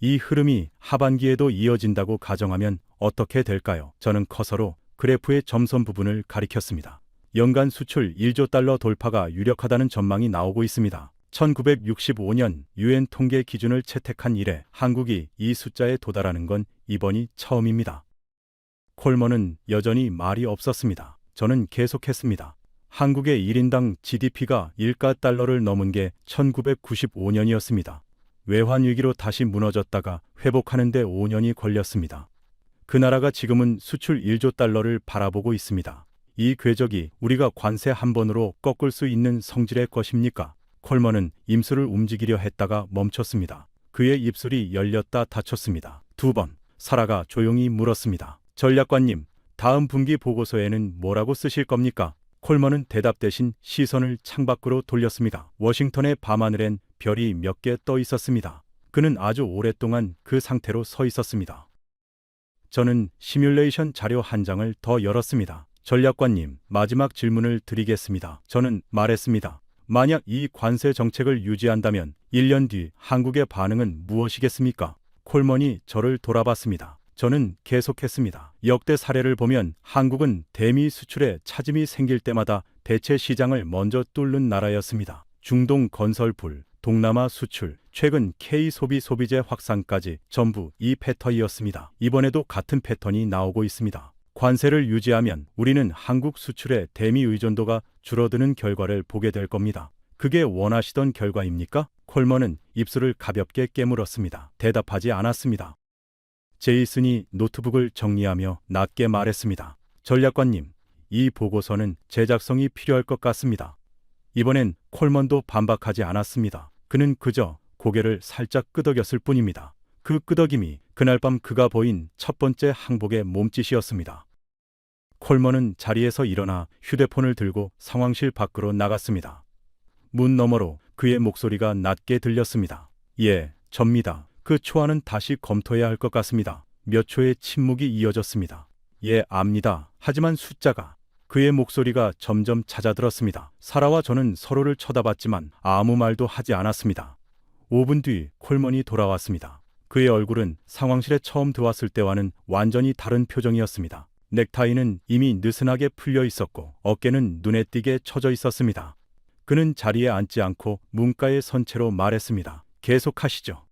S3: 이 흐름이 하반기에도 이어진다고 가정하면 어떻게 될까요? 저는 커서로 그래프의 점선 부분을 가리켰습니다. 연간 수출 1조 달러 돌파가 유력하다는 전망이 나오고 있습니다. 1965년 유엔 통계 기준을 채택한 이래 한국이 이 숫자에 도달하는 건 이번이 처음입니다. 콜먼은 여전히 말이 없었습니다. 저는 계속했습니다. 한국의 1인당 GDP가 1가 달러를 넘은 게 1995년이었습니다. 외환위기로 다시 무너졌다가 회복하는 데 5년이 걸렸습니다. 그 나라가 지금은 수출 1조 달러를 바라보고 있습니다. 이 궤적이 우리가 관세 한 번으로 꺾을 수 있는 성질의 것입니까? 콜먼은 임수를 움직이려 했다가 멈췄습니다. 그의 입술이 열렸다 닫혔습니다. 2번, 사라가 조용히 물었습니다. 전략관님, 다음 분기 보고서에는 뭐라고 쓰실 겁니까? 콜먼은 대답 대신 시선을 창밖으로 돌렸습니다. 워싱턴의 밤하늘엔 별이 몇 개 떠 있었습니다. 그는 아주 오랫동안 그 상태로 서 있었습니다. 저는 시뮬레이션 자료 한 장을 더 열었습니다. 전략관님, 마지막 질문을 드리겠습니다. 저는 말했습니다. 만약 이 관세 정책을 유지한다면 1년 뒤 한국의 반응은 무엇이겠습니까? 콜먼이 저를 돌아봤습니다. 저는 계속했습니다. 역대 사례를 보면 한국은 대미 수출에 차질이 생길 때마다 대체 시장을 먼저 뚫는 나라였습니다. 중동 건설불, 동남아 수출, 최근 K 소비재 확산까지 전부 이 패턴이었습니다. 이번에도 같은 패턴이 나오고 있습니다. 관세를 유지하면 우리는 한국 수출의 대미 의존도가 줄어드는 결과를 보게 될 겁니다. 그게 원하시던 결과입니까? 콜먼은 입술을 가볍게 깨물었습니다. 대답하지 않았습니다. 제이슨이 노트북을 정리하며 낮게 말했습니다. 전략관님, 이 보고서는 제작성이 필요할 것 같습니다. 이번엔 콜먼도 반박하지 않았습니다. 그는 그저 고개를 살짝 끄덕였을 뿐입니다. 그 끄덕임이 그날 밤 그가 보인 첫 번째 항복의 몸짓이었습니다. 콜먼은 자리에서 일어나 휴대폰을 들고 상황실 밖으로 나갔습니다. 문 너머로 그의 목소리가 낮게 들렸습니다. 예, 접니다. 그 초안은 다시 검토해야 할 것 같습니다. 몇 초의 침묵이 이어졌습니다. 예, 압니다. 하지만 숫자가... 그의 목소리가 점점 잦아들었습니다. 사라와 저는 서로를 쳐다봤지만 아무 말도 하지 않았습니다. 5분 뒤 콜먼이 돌아왔습니다. 그의 얼굴은 상황실에 처음 들어왔을 때와는 완전히 다른 표정이었습니다. 넥타이는 이미 느슨하게 풀려 있었고 어깨는 눈에 띄게 쳐져 있었습니다. 그는 자리에 앉지 않고 문가에 선 채로 말했습니다. 계속하시죠.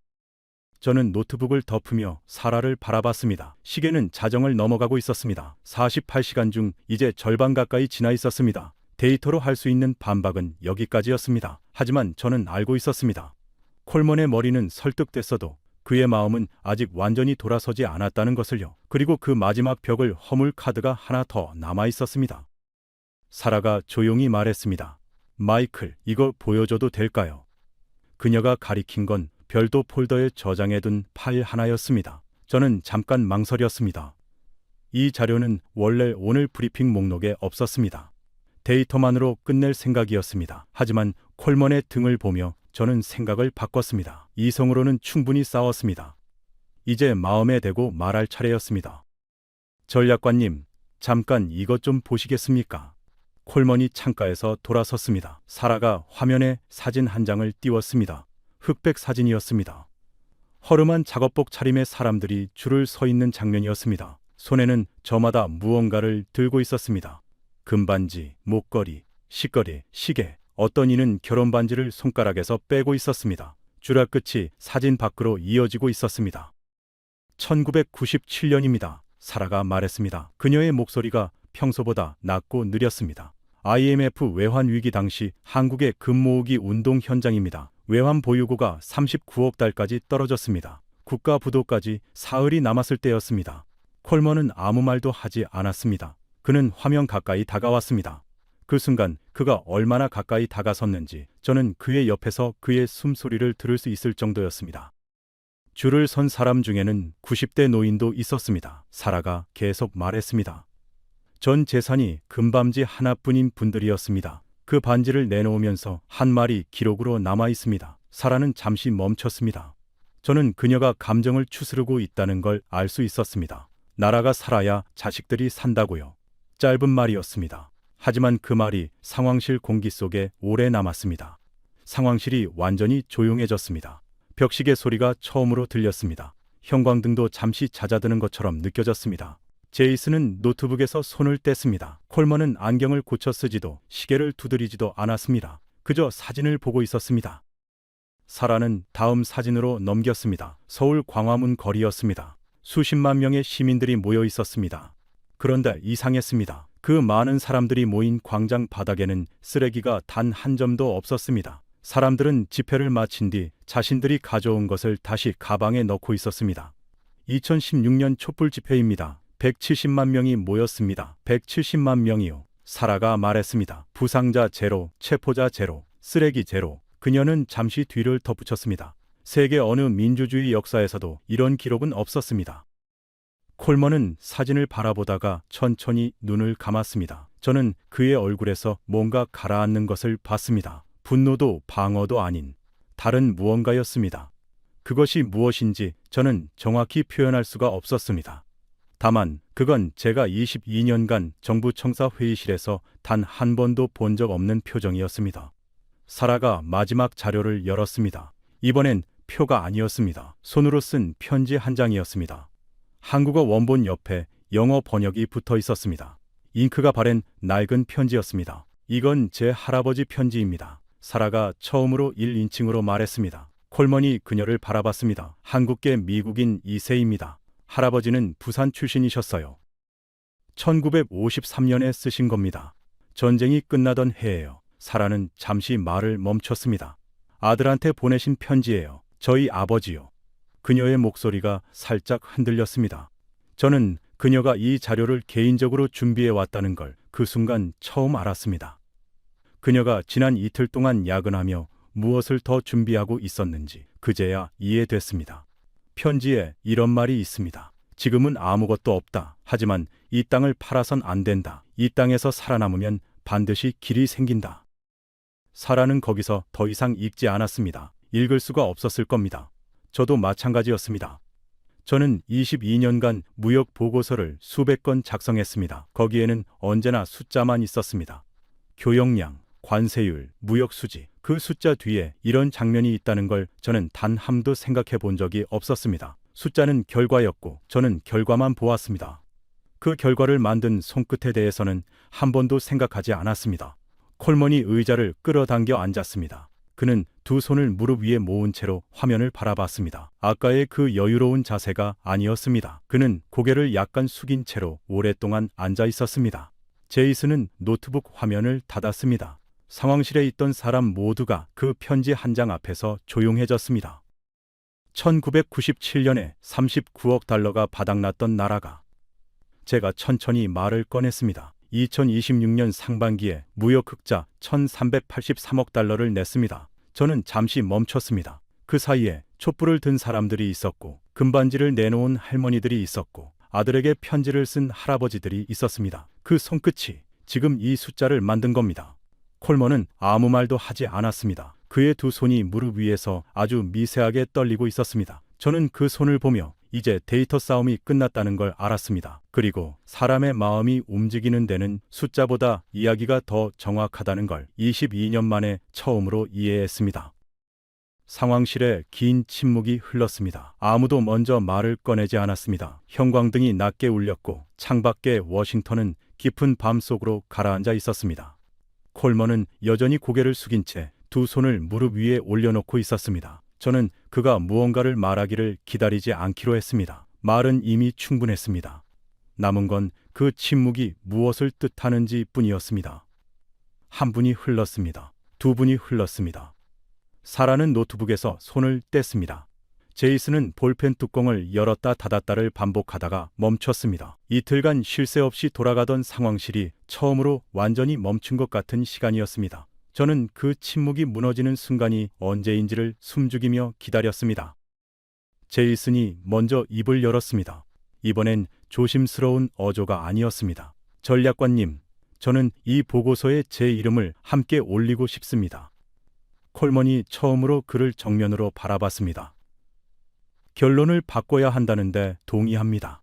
S3: 저는 노트북을 덮으며 사라를 바라봤습니다. 시계는 자정을 넘어가고 있었습니다. 48시간 중 이제 절반 가까이 지나 있었습니다. 데이터로 할 수 있는 반박은 여기까지였습니다. 하지만 저는 알고 있었습니다. 콜먼의 머리는 설득됐어도 그의 마음은 아직 완전히 돌아서지 않았다는 것을요. 그리고 그 마지막 벽을 허물 카드가 하나 더 남아 있었습니다. 사라가 조용히 말했습니다. 마이클, 이거 보여줘도 될까요? 그녀가 가리킨 건 별도 폴더에 저장해둔 파일 하나였습니다. 저는 잠깐 망설였습니다. 이 자료는 원래 오늘 브리핑 목록에 없었습니다. 데이터만으로 끝낼 생각이었습니다. 하지만 콜먼의 등을 보며 저는 생각을 바꿨습니다. 이성으로는 충분히 싸웠습니다. 이제 마음에 대고 말할 차례였습니다. 전략관님, 잠깐 이것 좀 보시겠습니까? 콜먼이 창가에서 돌아섰습니다. 사라가 화면에 사진 한 장을 띄웠습니다. 흑백 사진이었습니다. 허름한 작업복 차림의 사람들이 줄을 서 있는 장면이었습니다. 손에는 저마다 무언가를 들고 있었습니다. 금반지, 목걸이, 식거리, 시계, 어떤 이는 결혼반지를 손가락에서 빼고 있었습니다. 주라 끝이 사진 밖으로 이어지고 있었습니다. 1997년입니다. 사라가 말했습니다. 그녀의 목소리가 평소보다 낮고 느렸습니다. IMF 외환위기 당시 한국의 금모으기 운동 현장입니다. 외환 보유고가 39억 달까지 떨어졌습니다. 국가 부도까지 사흘이 남았을 때였습니다. 콜먼은 아무 말도 하지 않았습니다. 그는 화면 가까이 다가왔습니다. 그 순간 그가 얼마나 가까이 다가섰는지 저는 그의 옆에서 그의 숨소리를 들을 수 있을 정도였습니다. 줄을 선 사람 중에는 90대 노인도 있었습니다. 사라가 계속 말했습니다. 전 재산이 금반지 하나뿐인 분들이었습니다. 그 반지를 내놓으면서 한 말이 기록으로 남아 있습니다. 사라는 잠시 멈췄습니다. 저는 그녀가 감정을 추스르고 있다는 걸 알 수 있었습니다. 나라가 살아야 자식들이 산다고요. 짧은 말이었습니다. 하지만 그 말이 상황실 공기 속에 오래 남았습니다. 상황실이 완전히 조용해졌습니다. 벽시계 소리가 처음으로 들렸습니다. 형광등도 잠시 잦아드는 것처럼 느껴졌습니다. 제이슨은 노트북에서 손을 뗐습니다. 콜먼은 안경을 고쳐 쓰지도 시계를 두드리지도 않았습니다. 그저 사진을 보고 있었습니다. 사라는 다음 사진으로 넘겼습니다. 서울 광화문 거리였습니다. 수십만 명의 시민들이 모여 있었습니다. 그런데 이상했습니다. 그 많은 사람들이 모인 광장 바닥에는 쓰레기가 단 한 점도 없었습니다. 사람들은 집회를 마친 뒤 자신들이 가져온 것을 다시 가방에 넣고 있었습니다. 2016년 촛불 집회입니다. 170만 명이 모였습니다. 170만 명이요. 사라가 말했습니다. 부상자 제로, 체포자 제로, 쓰레기 제로. 그녀는 잠시 뒤를 덧붙였습니다. 세계 어느 민주주의 역사에서도 이런 기록은 없었습니다. 콜먼은 사진을 바라보다가 천천히 눈을 감았습니다. 저는 그의 얼굴에서 뭔가 가라앉는 것을 봤습니다. 분노도 방어도 아닌 다른 무언가였습니다. 그것이 무엇인지 저는 정확히 표현할 수가 없었습니다. 다만 그건 제가 22년간 정부 청사 회의실에서 단 한 번도 본 적 없는 표정이었습니다. 사라가 마지막 자료를 열었습니다. 이번엔 표가 아니었습니다. 손으로 쓴 편지 한 장이었습니다. 한국어 원본 옆에 영어 번역이 붙어 있었습니다. 잉크가 바랜 낡은 편지였습니다. 이건 제 할아버지 편지입니다. 사라가 처음으로 1인칭으로 말했습니다. 콜먼이 그녀를 바라봤습니다. 한국계 미국인 2세입니다. 할아버지는 부산 출신이셨어요. 1953년에 쓰신 겁니다. 전쟁이 끝나던 해예요. 사라는 잠시 말을 멈췄습니다. 아들한테 보내신 편지예요. 저희 아버지요. 그녀의 목소리가 살짝 흔들렸습니다. 저는 그녀가 이 자료를 개인적으로 준비해 왔다는 걸 그 순간 처음 알았습니다. 그녀가 지난 이틀 동안 야근하며 무엇을 더 준비하고 있었는지 그제야 이해됐습니다. 편지에 이런 말이 있습니다. 지금은 아무것도 없다. 하지만 이 땅을 팔아선 안 된다. 이 땅에서 살아남으면 반드시 길이 생긴다. 사라는 거기서 더 이상 읽지 않았습니다. 읽을 수가 없었을 겁니다. 저도 마찬가지였습니다. 저는 22년간 무역 보고서를 수백 건 작성했습니다. 거기에는 언제나 숫자만 있었습니다. 교역량, 관세율, 무역 수지. 그 숫자 뒤에 이런 장면이 있다는 걸 저는 단 함도 생각해 본 적이 없었습니다. 숫자는 결과였고 저는 결과만 보았습니다. 그 결과를 만든 손끝에 대해서는 한 번도 생각하지 않았습니다. 콜먼이 의자를 끌어당겨 앉았습니다. 그는 두 손을 무릎 위에 모은 채로 화면을 바라봤습니다. 아까의 그 여유로운 자세가 아니었습니다. 그는 고개를 약간 숙인 채로 오랫동안 앉아 있었습니다. 제이슨은 노트북 화면을 닫았습니다. 상황실에 있던 사람 모두가 그 편지 한 장 앞에서 조용해졌습니다. 1997년에 39억 달러가 바닥났던 나라가. 제가 천천히 말을 꺼냈습니다. 2026년 상반기에 무역 흑자 1383억 달러를 냈습니다. 저는 잠시 멈췄습니다. 그 사이에 촛불을 든 사람들이 있었고 금반지를 내놓은 할머니들이 있었고 아들에게 편지를 쓴 할아버지들이 있었습니다. 그 손끝이 지금 이 숫자를 만든 겁니다. 콜먼은 아무 말도 하지 않았습니다. 그의 두 손이 무릎 위에서 아주 미세하게 떨리고 있었습니다. 저는 그 손을 보며 이제 데이터 싸움이 끝났다는 걸 알았습니다. 그리고 사람의 마음이 움직이는 데는 숫자보다 이야기가 더 정확하다는 걸 22년 만에 처음으로 이해했습니다. 상황실에 긴 침묵이 흘렀습니다. 아무도 먼저 말을 꺼내지 않았습니다. 형광등이 낮게 울렸고 창밖의 워싱턴은 깊은 밤 속으로 가라앉아 있었습니다. 콜먼은 여전히 고개를 숙인 채 두 손을 무릎 위에 올려놓고 있었습니다. 저는 그가 무언가를 말하기를 기다리지 않기로 했습니다. 말은 이미 충분했습니다. 남은 건 그 침묵이 무엇을 뜻하는지 뿐이었습니다. 한 분이 흘렀습니다. 두 분이 흘렀습니다. 사라는 노트북에서 손을 뗐습니다. 제이슨은 볼펜 뚜껑을 열었다 닫았다를 반복하다가 멈췄습니다. 이틀간 쉴 새 없이 돌아가던 상황실이 처음으로 완전히 멈춘 것 같은 시간이었습니다. 저는 그 침묵이 무너지는 순간이 언제인지를 숨죽이며 기다렸습니다. 제이슨이 먼저 입을 열었습니다. 이번엔 조심스러운 어조가 아니었습니다. 전략관님, 저는 이 보고서에 제 이름을 함께 올리고 싶습니다. 콜먼이 처음으로 그를 정면으로 바라봤습니다. 결론을 바꿔야 한다는데 동의합니다.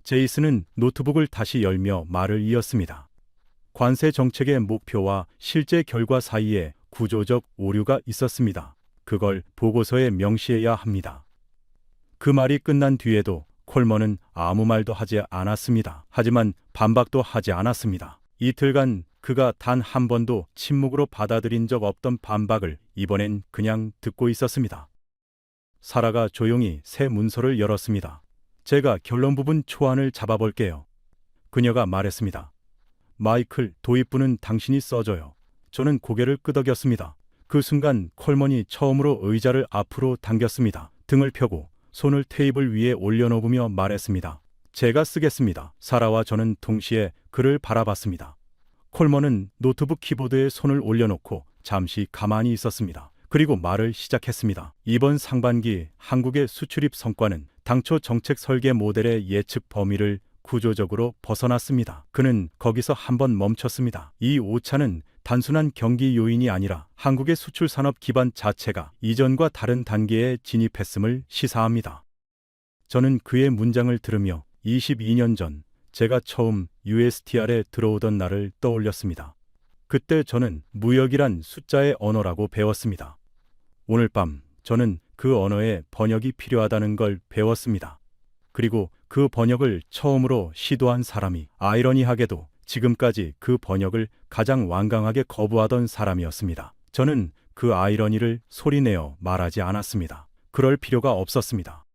S3: 제이슨은 노트북을 다시 열며 말을 이었습니다. 관세 정책의 목표와 실제 결과 사이에 구조적 오류가 있었습니다. 그걸 보고서에 명시해야 합니다. 그 말이 끝난 뒤에도 콜먼은 아무 말도 하지 않았습니다. 하지만 반박도 하지 않았습니다. 이틀간 그가 단 한 번도 침묵으로 받아들인 적 없던 반박을 이번엔 그냥 듣고 있었습니다. 사라가 조용히 새 문서를 열었습니다. 제가 결론 부분 초안을 잡아볼게요. 그녀가 말했습니다. 마이클, 도입부는 당신이 써줘요. 저는 고개를 끄덕였습니다. 그 순간 콜먼이 처음으로 의자를 앞으로 당겼습니다. 등을 펴고 손을 테이블 위에 올려놓으며 말했습니다. 제가 쓰겠습니다. 사라와 저는 동시에 그를 바라봤습니다. 콜먼은 노트북 키보드에 손을 올려놓고 잠시 가만히 있었습니다. 그리고 말을 시작했습니다. 이번 상반기 한국의 수출입 성과는 당초 정책 설계 모델의 예측 범위를 구조적으로 벗어났습니다. 그는 거기서 한번 멈췄습니다. 이 오차는 단순한 경기 요인이 아니라 한국의 수출 산업 기반 자체가 이전과 다른 단계에 진입했음을 시사합니다. 저는 그의 문장을 들으며 22년 전 제가 처음 USTR에 들어오던 날을 떠올렸습니다. 그때 저는 무역이란 숫자의 언어라고 배웠습니다. 오늘 밤 저는 그 언어의 번역이 필요하다는 걸 배웠습니다. 그리고 그 번역을 처음으로 시도한 사람이 아이러니하게도 지금까지 그 번역을 가장 완강하게 거부하던 사람이었습니다. 저는 그 아이러니를 소리내어 말하지 않았습니다. 그럴 필요가 없었습니다.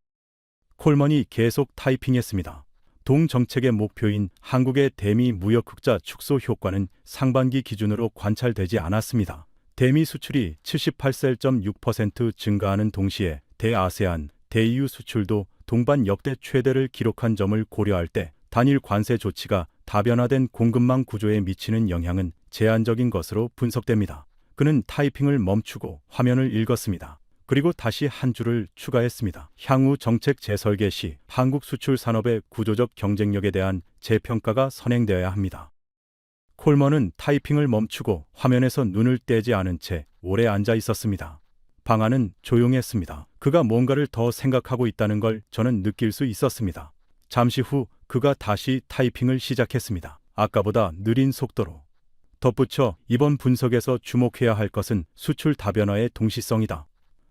S3: 콜먼이 계속 타이핑했습니다. 동정책의 목표인 한국의 대미 무역 흑자 축소 효과는 상반기 기준으로 관찰되지 않았습니다. 대미 수출이 78.6% 증가하는 동시에 대아세안, 대EU 수출도 동반 역대 최대를 기록한 점을 고려할 때 단일 관세 조치가 다변화된 공급망 구조에 미치는 영향은 제한적인 것으로 분석됩니다. 그는 타이핑을 멈추고 화면을 읽었습니다. 그리고 다시 한 줄을 추가했습니다. 향후 정책 재설계 시 한국 수출 산업의 구조적 경쟁력에 대한 재평가가 선행되어야 합니다. 콜먼은 타이핑을 멈추고 화면에서 눈을 떼지 않은 채 오래 앉아 있었습니다. 방안은 조용했습니다. 그가 뭔가를 더 생각하고 있다는 걸 저는 느낄 수 있었습니다. 잠시 후 그가 다시 타이핑을 시작했습니다. 아까보다 느린 속도로. 덧붙여 이번 분석에서 주목해야 할 것은 수출 다변화의 동시성이다.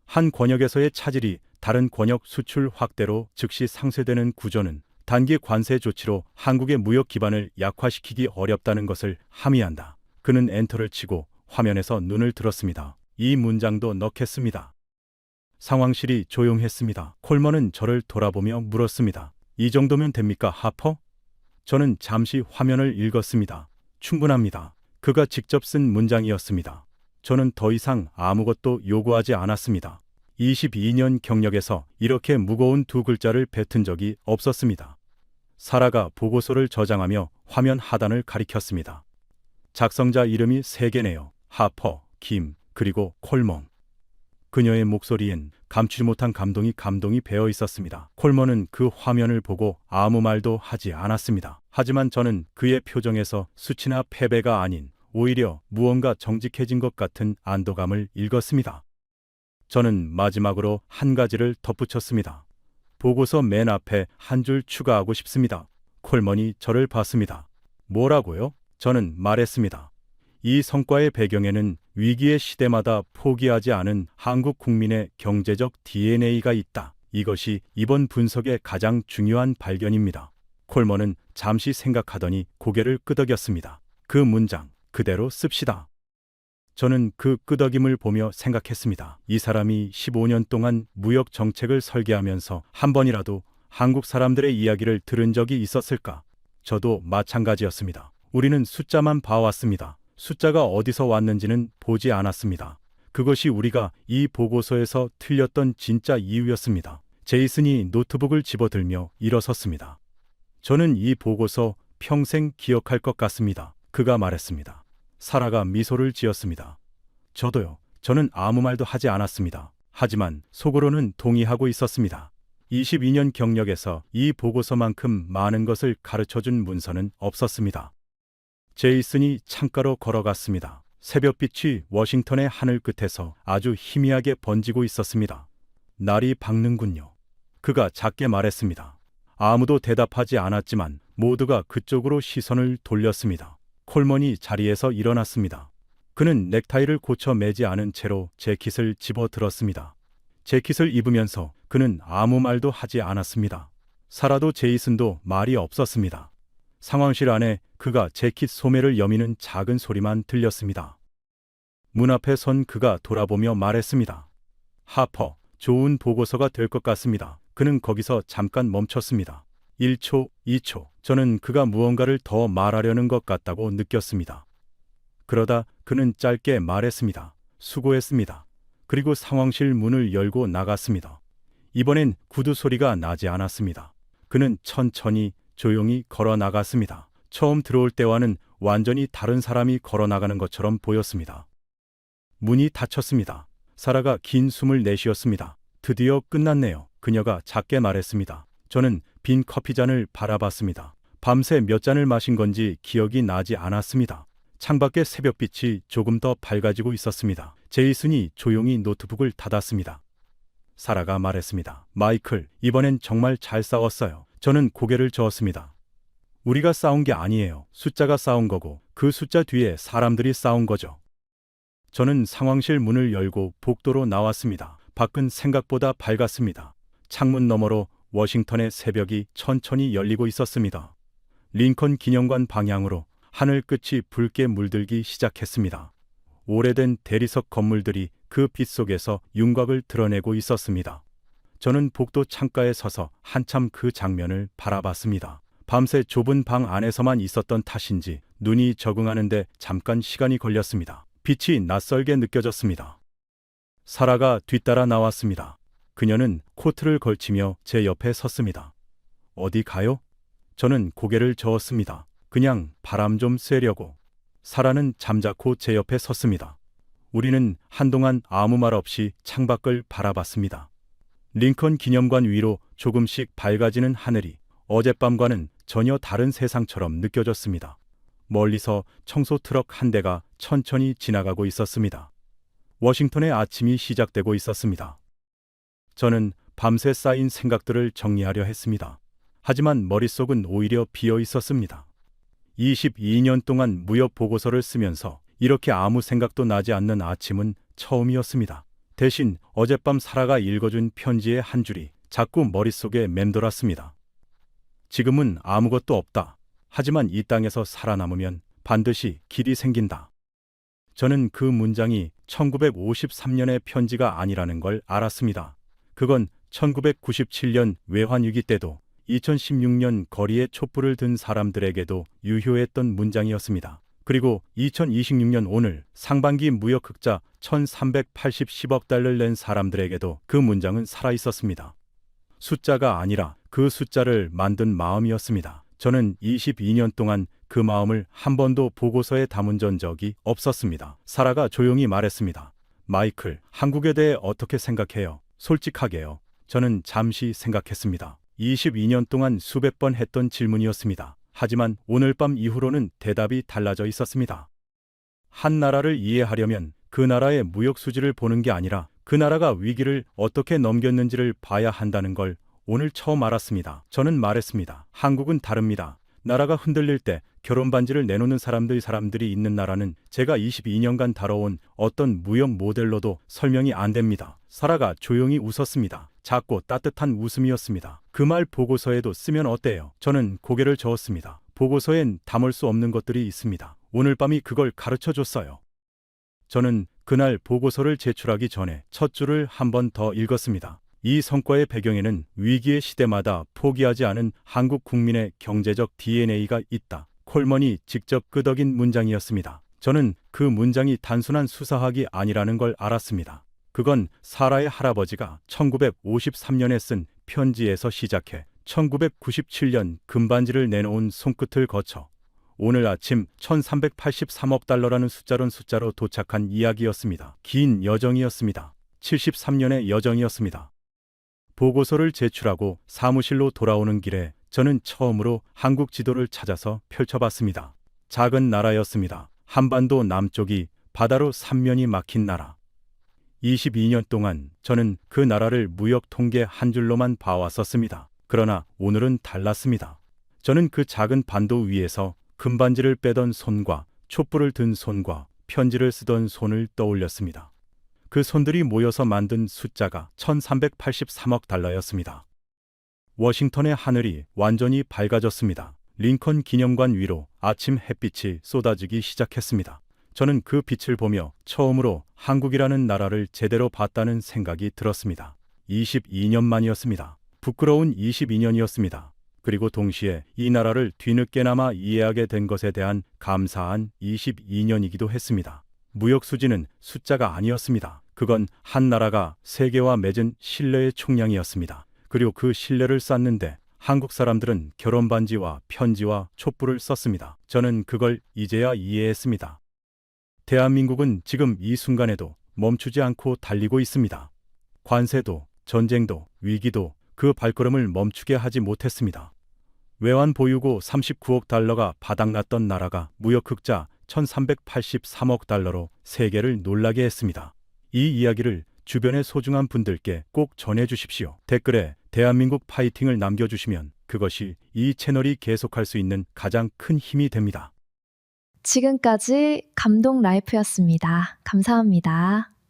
S3: 한 권역에서의 차질이 다른 권역 수출 확대로 즉시 상쇄되는 구조는 단기 관세 조치로 한국의 무역 기반을 약화시키기 어렵다는 것을 함의한다. 그는 엔터를 치고 화면에서 눈을 들었습니다. 이 문장도 넣겠습니다. 상황실이 조용했습니다. 콜먼은 저를 돌아보며 물었습니다. 이 정도면 됩니까, 하퍼? 저는 잠시 화면을 읽었습니다. 충분합니다. 그가 직접 쓴 문장이었습니다. 저는 더 이상 아무것도 요구하지 않았습니다. 22년 경력에서 이렇게 무거운 두 글자를 뱉은 적이 없었습니다. 사라가 보고서를 저장하며 화면 하단을 가리켰습니다. 작성자 이름이 3개네요. 하퍼, 김, 그리고 콜먼. 그녀의 목소리엔 감추지 못한 감동이 배어 있었습니다. 콜먼은 그 화면을 보고 아무 말도 하지 않았습니다. 하지만 저는 그의 표정에서 수치나 패배가 아닌 오히려 무언가 정직해진 것 같은 안도감을 읽었습니다. 저는 마지막으로 한 가지를 덧붙였습니다. 보고서 맨 앞에 한 줄 추가하고 싶습니다. 콜먼이 저를 봤습니다. 뭐라고요? 저는 말했습니다. 이 성과의 배경에는 위기의 시대마다 포기하지 않은 한국 국민의 경제적 DNA가 있다. 이것이 이번 분석의 가장 중요한 발견입니다. 콜먼은 잠시 생각하더니 고개를 끄덕였습니다. 그 문장 그대로 씁시다. 저는 그 끄덕임을 보며 생각했습니다. 이 사람이 15년 동안 무역 정책을 설계하면서 한 번이라도 한국 사람들의 이야기를 들은 적이 있었을까? 저도 마찬가지였습니다. 우리는 숫자만 봐왔습니다. 숫자가 어디서 왔는지는 보지 않았습니다. 그것이 우리가 이 보고서에서 틀렸던 진짜 이유였습니다. 제이슨이 노트북을 집어들며 일어섰습니다. 저는 이 보고서 평생 기억할 것 같습니다. 그가 말했습니다. 사라가 미소를 지었습니다. 저도요. 저는 아무 말도 하지 않았습니다. 하지만 속으로는 동의하고 있었습니다. 22년 경력에서 이 보고서만큼 많은 것을 가르쳐준 문서는 없었습니다. 제이슨이 창가로 걸어갔습니다. 새벽빛이 워싱턴의 하늘 끝에서 아주 희미하게 번지고 있었습니다. 날이 밝는군요. 그가 작게 말했습니다. 아무도 대답하지 않았지만 모두가 그쪽으로 시선을 돌렸습니다. 콜먼이 자리에서 일어났습니다. 그는 넥타이를 고쳐 매지 않은 채로 재킷을 집어 들었습니다. 재킷을 입으면서 그는 아무 말도 하지 않았습니다. 사라도 제이슨도 말이 없었습니다. 상황실 안에 그가 재킷 소매를 여미는 작은 소리만 들렸습니다. 문 앞에 선 그가 돌아보며 말했습니다. 하퍼, 좋은 보고서가 될 것 같습니다. 그는 거기서 잠깐 멈췄습니다. 1초, 2초. 저는 그가 무언가를 더 말하려는 것 같다고 느꼈습니다. 그러다 그는 짧게 말했습니다. 수고했습니다. 그리고 상황실 문을 열고 나갔습니다. 이번엔 구두 소리가 나지 않았습니다. 그는 천천히 조용히 걸어 나갔습니다. 처음 들어올 때와는 완전히 다른 사람이 걸어 나가는 것처럼 보였습니다. 문이 닫혔습니다. 사라가 긴 숨을 내쉬었습니다. 드디어 끝났네요. 그녀가 작게 말했습니다. 저는 빈 커피잔을 바라봤습니다. 밤새 몇 잔을 마신 건지 기억이 나지 않았습니다. 창밖의 새벽빛이 조금 더 밝아지고 있었습니다. 제이슨이 조용히 노트북을 닫았습니다. 사라가 말했습니다. 마이클, 이번엔 정말 잘 싸웠어요. 저는 고개를 저었습니다. 우리가 싸운 게 아니에요. 숫자가 싸운 거고 그 숫자 뒤에 사람들이 싸운 거죠. 저는 상황실 문을 열고 복도로 나왔습니다. 밖은 생각보다 밝았습니다. 창문 너머로 워싱턴의 새벽이 천천히 열리고 있었습니다. 링컨 기념관 방향으로 하늘 끝이 붉게 물들기 시작했습니다. 오래된 대리석 건물들이 그 빛 속에서 윤곽을 드러내고 있었습니다. 저는 복도 창가에 서서 한참 그 장면을 바라봤습니다. 밤새 좁은 방 안에서만 있었던 탓인지 눈이 적응하는데 잠깐 시간이 걸렸습니다. 빛이 낯설게 느껴졌습니다. 사라가 뒤따라 나왔습니다. 그녀는 코트를 걸치며 제 옆에 섰습니다. 어디 가요? 저는 고개를 저었습니다. 그냥 바람 좀 쐬려고. 사라는 잠자코 제 옆에 섰습니다. 우리는 한동안 아무 말 없이 창밖을 바라봤습니다. 링컨 기념관 위로 조금씩 밝아지는 하늘이 어젯밤과는 전혀 다른 세상처럼 느껴졌습니다. 멀리서 청소 트럭 한 대가 천천히 지나가고 있었습니다. 워싱턴의 아침이 시작되고 있었습니다. 저는 밤새 쌓인 생각들을 정리하려 했습니다. 하지만 머릿속은 오히려 비어 있었습니다. 22년 동안 무역 보고서를 쓰면서 이렇게 아무 생각도 나지 않는 아침은 처음이었습니다. 대신 어젯밤 사라가 읽어준 편지의 한 줄이 자꾸 머릿속에 맴돌았습니다. 지금은 아무것도 없다. 하지만 이 땅에서 살아남으면 반드시 길이 생긴다. 저는 그 문장이 1953년의 편지가 아니라는 걸 알았습니다. 그건 1997년 외환위기 때도 2016년 거리에 촛불을 든 사람들에게도 유효했던 문장이었습니다. 그리고 2026년 오늘 상반기 무역 흑자 1380억 달러를 낸 사람들에게도 그 문장은 살아있었습니다. 숫자가 아니라 그 숫자를 만든 마음이었습니다. 저는 22년 동안 그 마음을 한 번도 보고서에 담은 적이 없었습니다. 사라가 조용히 말했습니다. 마이클, 한국에 대해 어떻게 생각해요? 솔직하게요. 저는 잠시 생각했습니다. 22년 동안 수백 번 했던 질문이었습니다. 하지만 오늘 밤 이후로는 대답이 달라져 있었습니다. 한 나라를 이해하려면 그 나라의 무역 수지를 보는 게 아니라 그 나라가 위기를 어떻게 넘겼는지를 봐야 한다는 걸 오늘 처음 알았습니다. 저는 말했습니다. 한국은 다릅니다. 나라가 흔들릴 때 결혼 반지를 내놓는 사람들이 있는 나라는 제가 22년간 다뤄온 어떤 무역 모델로도 설명이 안 됩니다. 사라가 조용히 웃었습니다. 작고 따뜻한 웃음이었습니다. 그 말 보고서에도 쓰면 어때요? 저는 고개를 저었습니다. 보고서엔 담을 수 없는 것들이 있습니다. 오늘 밤이 그걸 가르쳐 줬어요. 저는 그날 보고서를 제출하기 전에 첫 줄을 한 번 더 읽었습니다. 이 성과의 배경에는 위기의 시대마다 포기하지 않은 한국 국민의 경제적 DNA가 있다. 콜먼이 직접 끄덕인 문장이었습니다. 저는 그 문장이 단순한 수사학이 아니라는 걸 알았습니다. 그건 사라의 할아버지가 1953년에 쓴 편지에서 시작해 1997년 금반지를 내놓은 손끝을 거쳐 오늘 아침 1383억 달러라는 숫자로 도착한 이야기였습니다. 긴 여정이었습니다. 73년의 여정이었습니다. 보고서를 제출하고 사무실로 돌아오는 길에 저는 처음으로 한국 지도를 찾아서 펼쳐봤습니다. 작은 나라였습니다. 한반도 남쪽이 바다로 삼면이 막힌 나라. 22년 동안 저는 그 나라를 무역 통계 한 줄로만 봐왔었습니다. 그러나 오늘은 달랐습니다. 저는 그 작은 반도 위에서 금반지를 빼던 손과 촛불을 든 손과 편지를 쓰던 손을 떠올렸습니다. 그 손들이 모여서 만든 숫자가 1383억 달러였습니다. 워싱턴의 하늘이 완전히 밝아졌습니다. 링컨 기념관 위로 아침 햇빛이 쏟아지기 시작했습니다. 저는 그 빛을 보며 처음으로 한국이라는 나라를 제대로 봤다는 생각이 들었습니다. 22년 만이었습니다. 부끄러운 22년이었습니다. 그리고 동시에 이 나라를 뒤늦게나마 이해하게 된 것에 대한 감사한 22년이기도 했습니다. 무역 수지는 숫자가 아니었습니다. 그건 한 나라가 세계와 맺은 신뢰의 총량이었습니다. 그리고 그 신뢰를 쌓는데 한국 사람들은 결혼 반지와 편지와 촛불을 썼습니다. 저는 그걸 이제야 이해했습니다. 대한민국은 지금 이 순간에도 멈추지 않고 달리고 있습니다. 관세도, 전쟁도, 위기도 그 발걸음을 멈추게 하지 못했습니다. 외환 보유고 39억 달러가 바닥났던 나라가 무역 흑자 1383억 달러로 세계를 놀라게 했습니다. 이 이야기를 주변의 소중한 분들께 꼭 전해주십시오. 댓글에 대한민국 파이팅을 남겨주시면 그것이 이 채널이 계속할 수 있는 가장 큰 힘이 됩니다.
S2: 지금까지 감동 라이프였습니다. 감사합니다.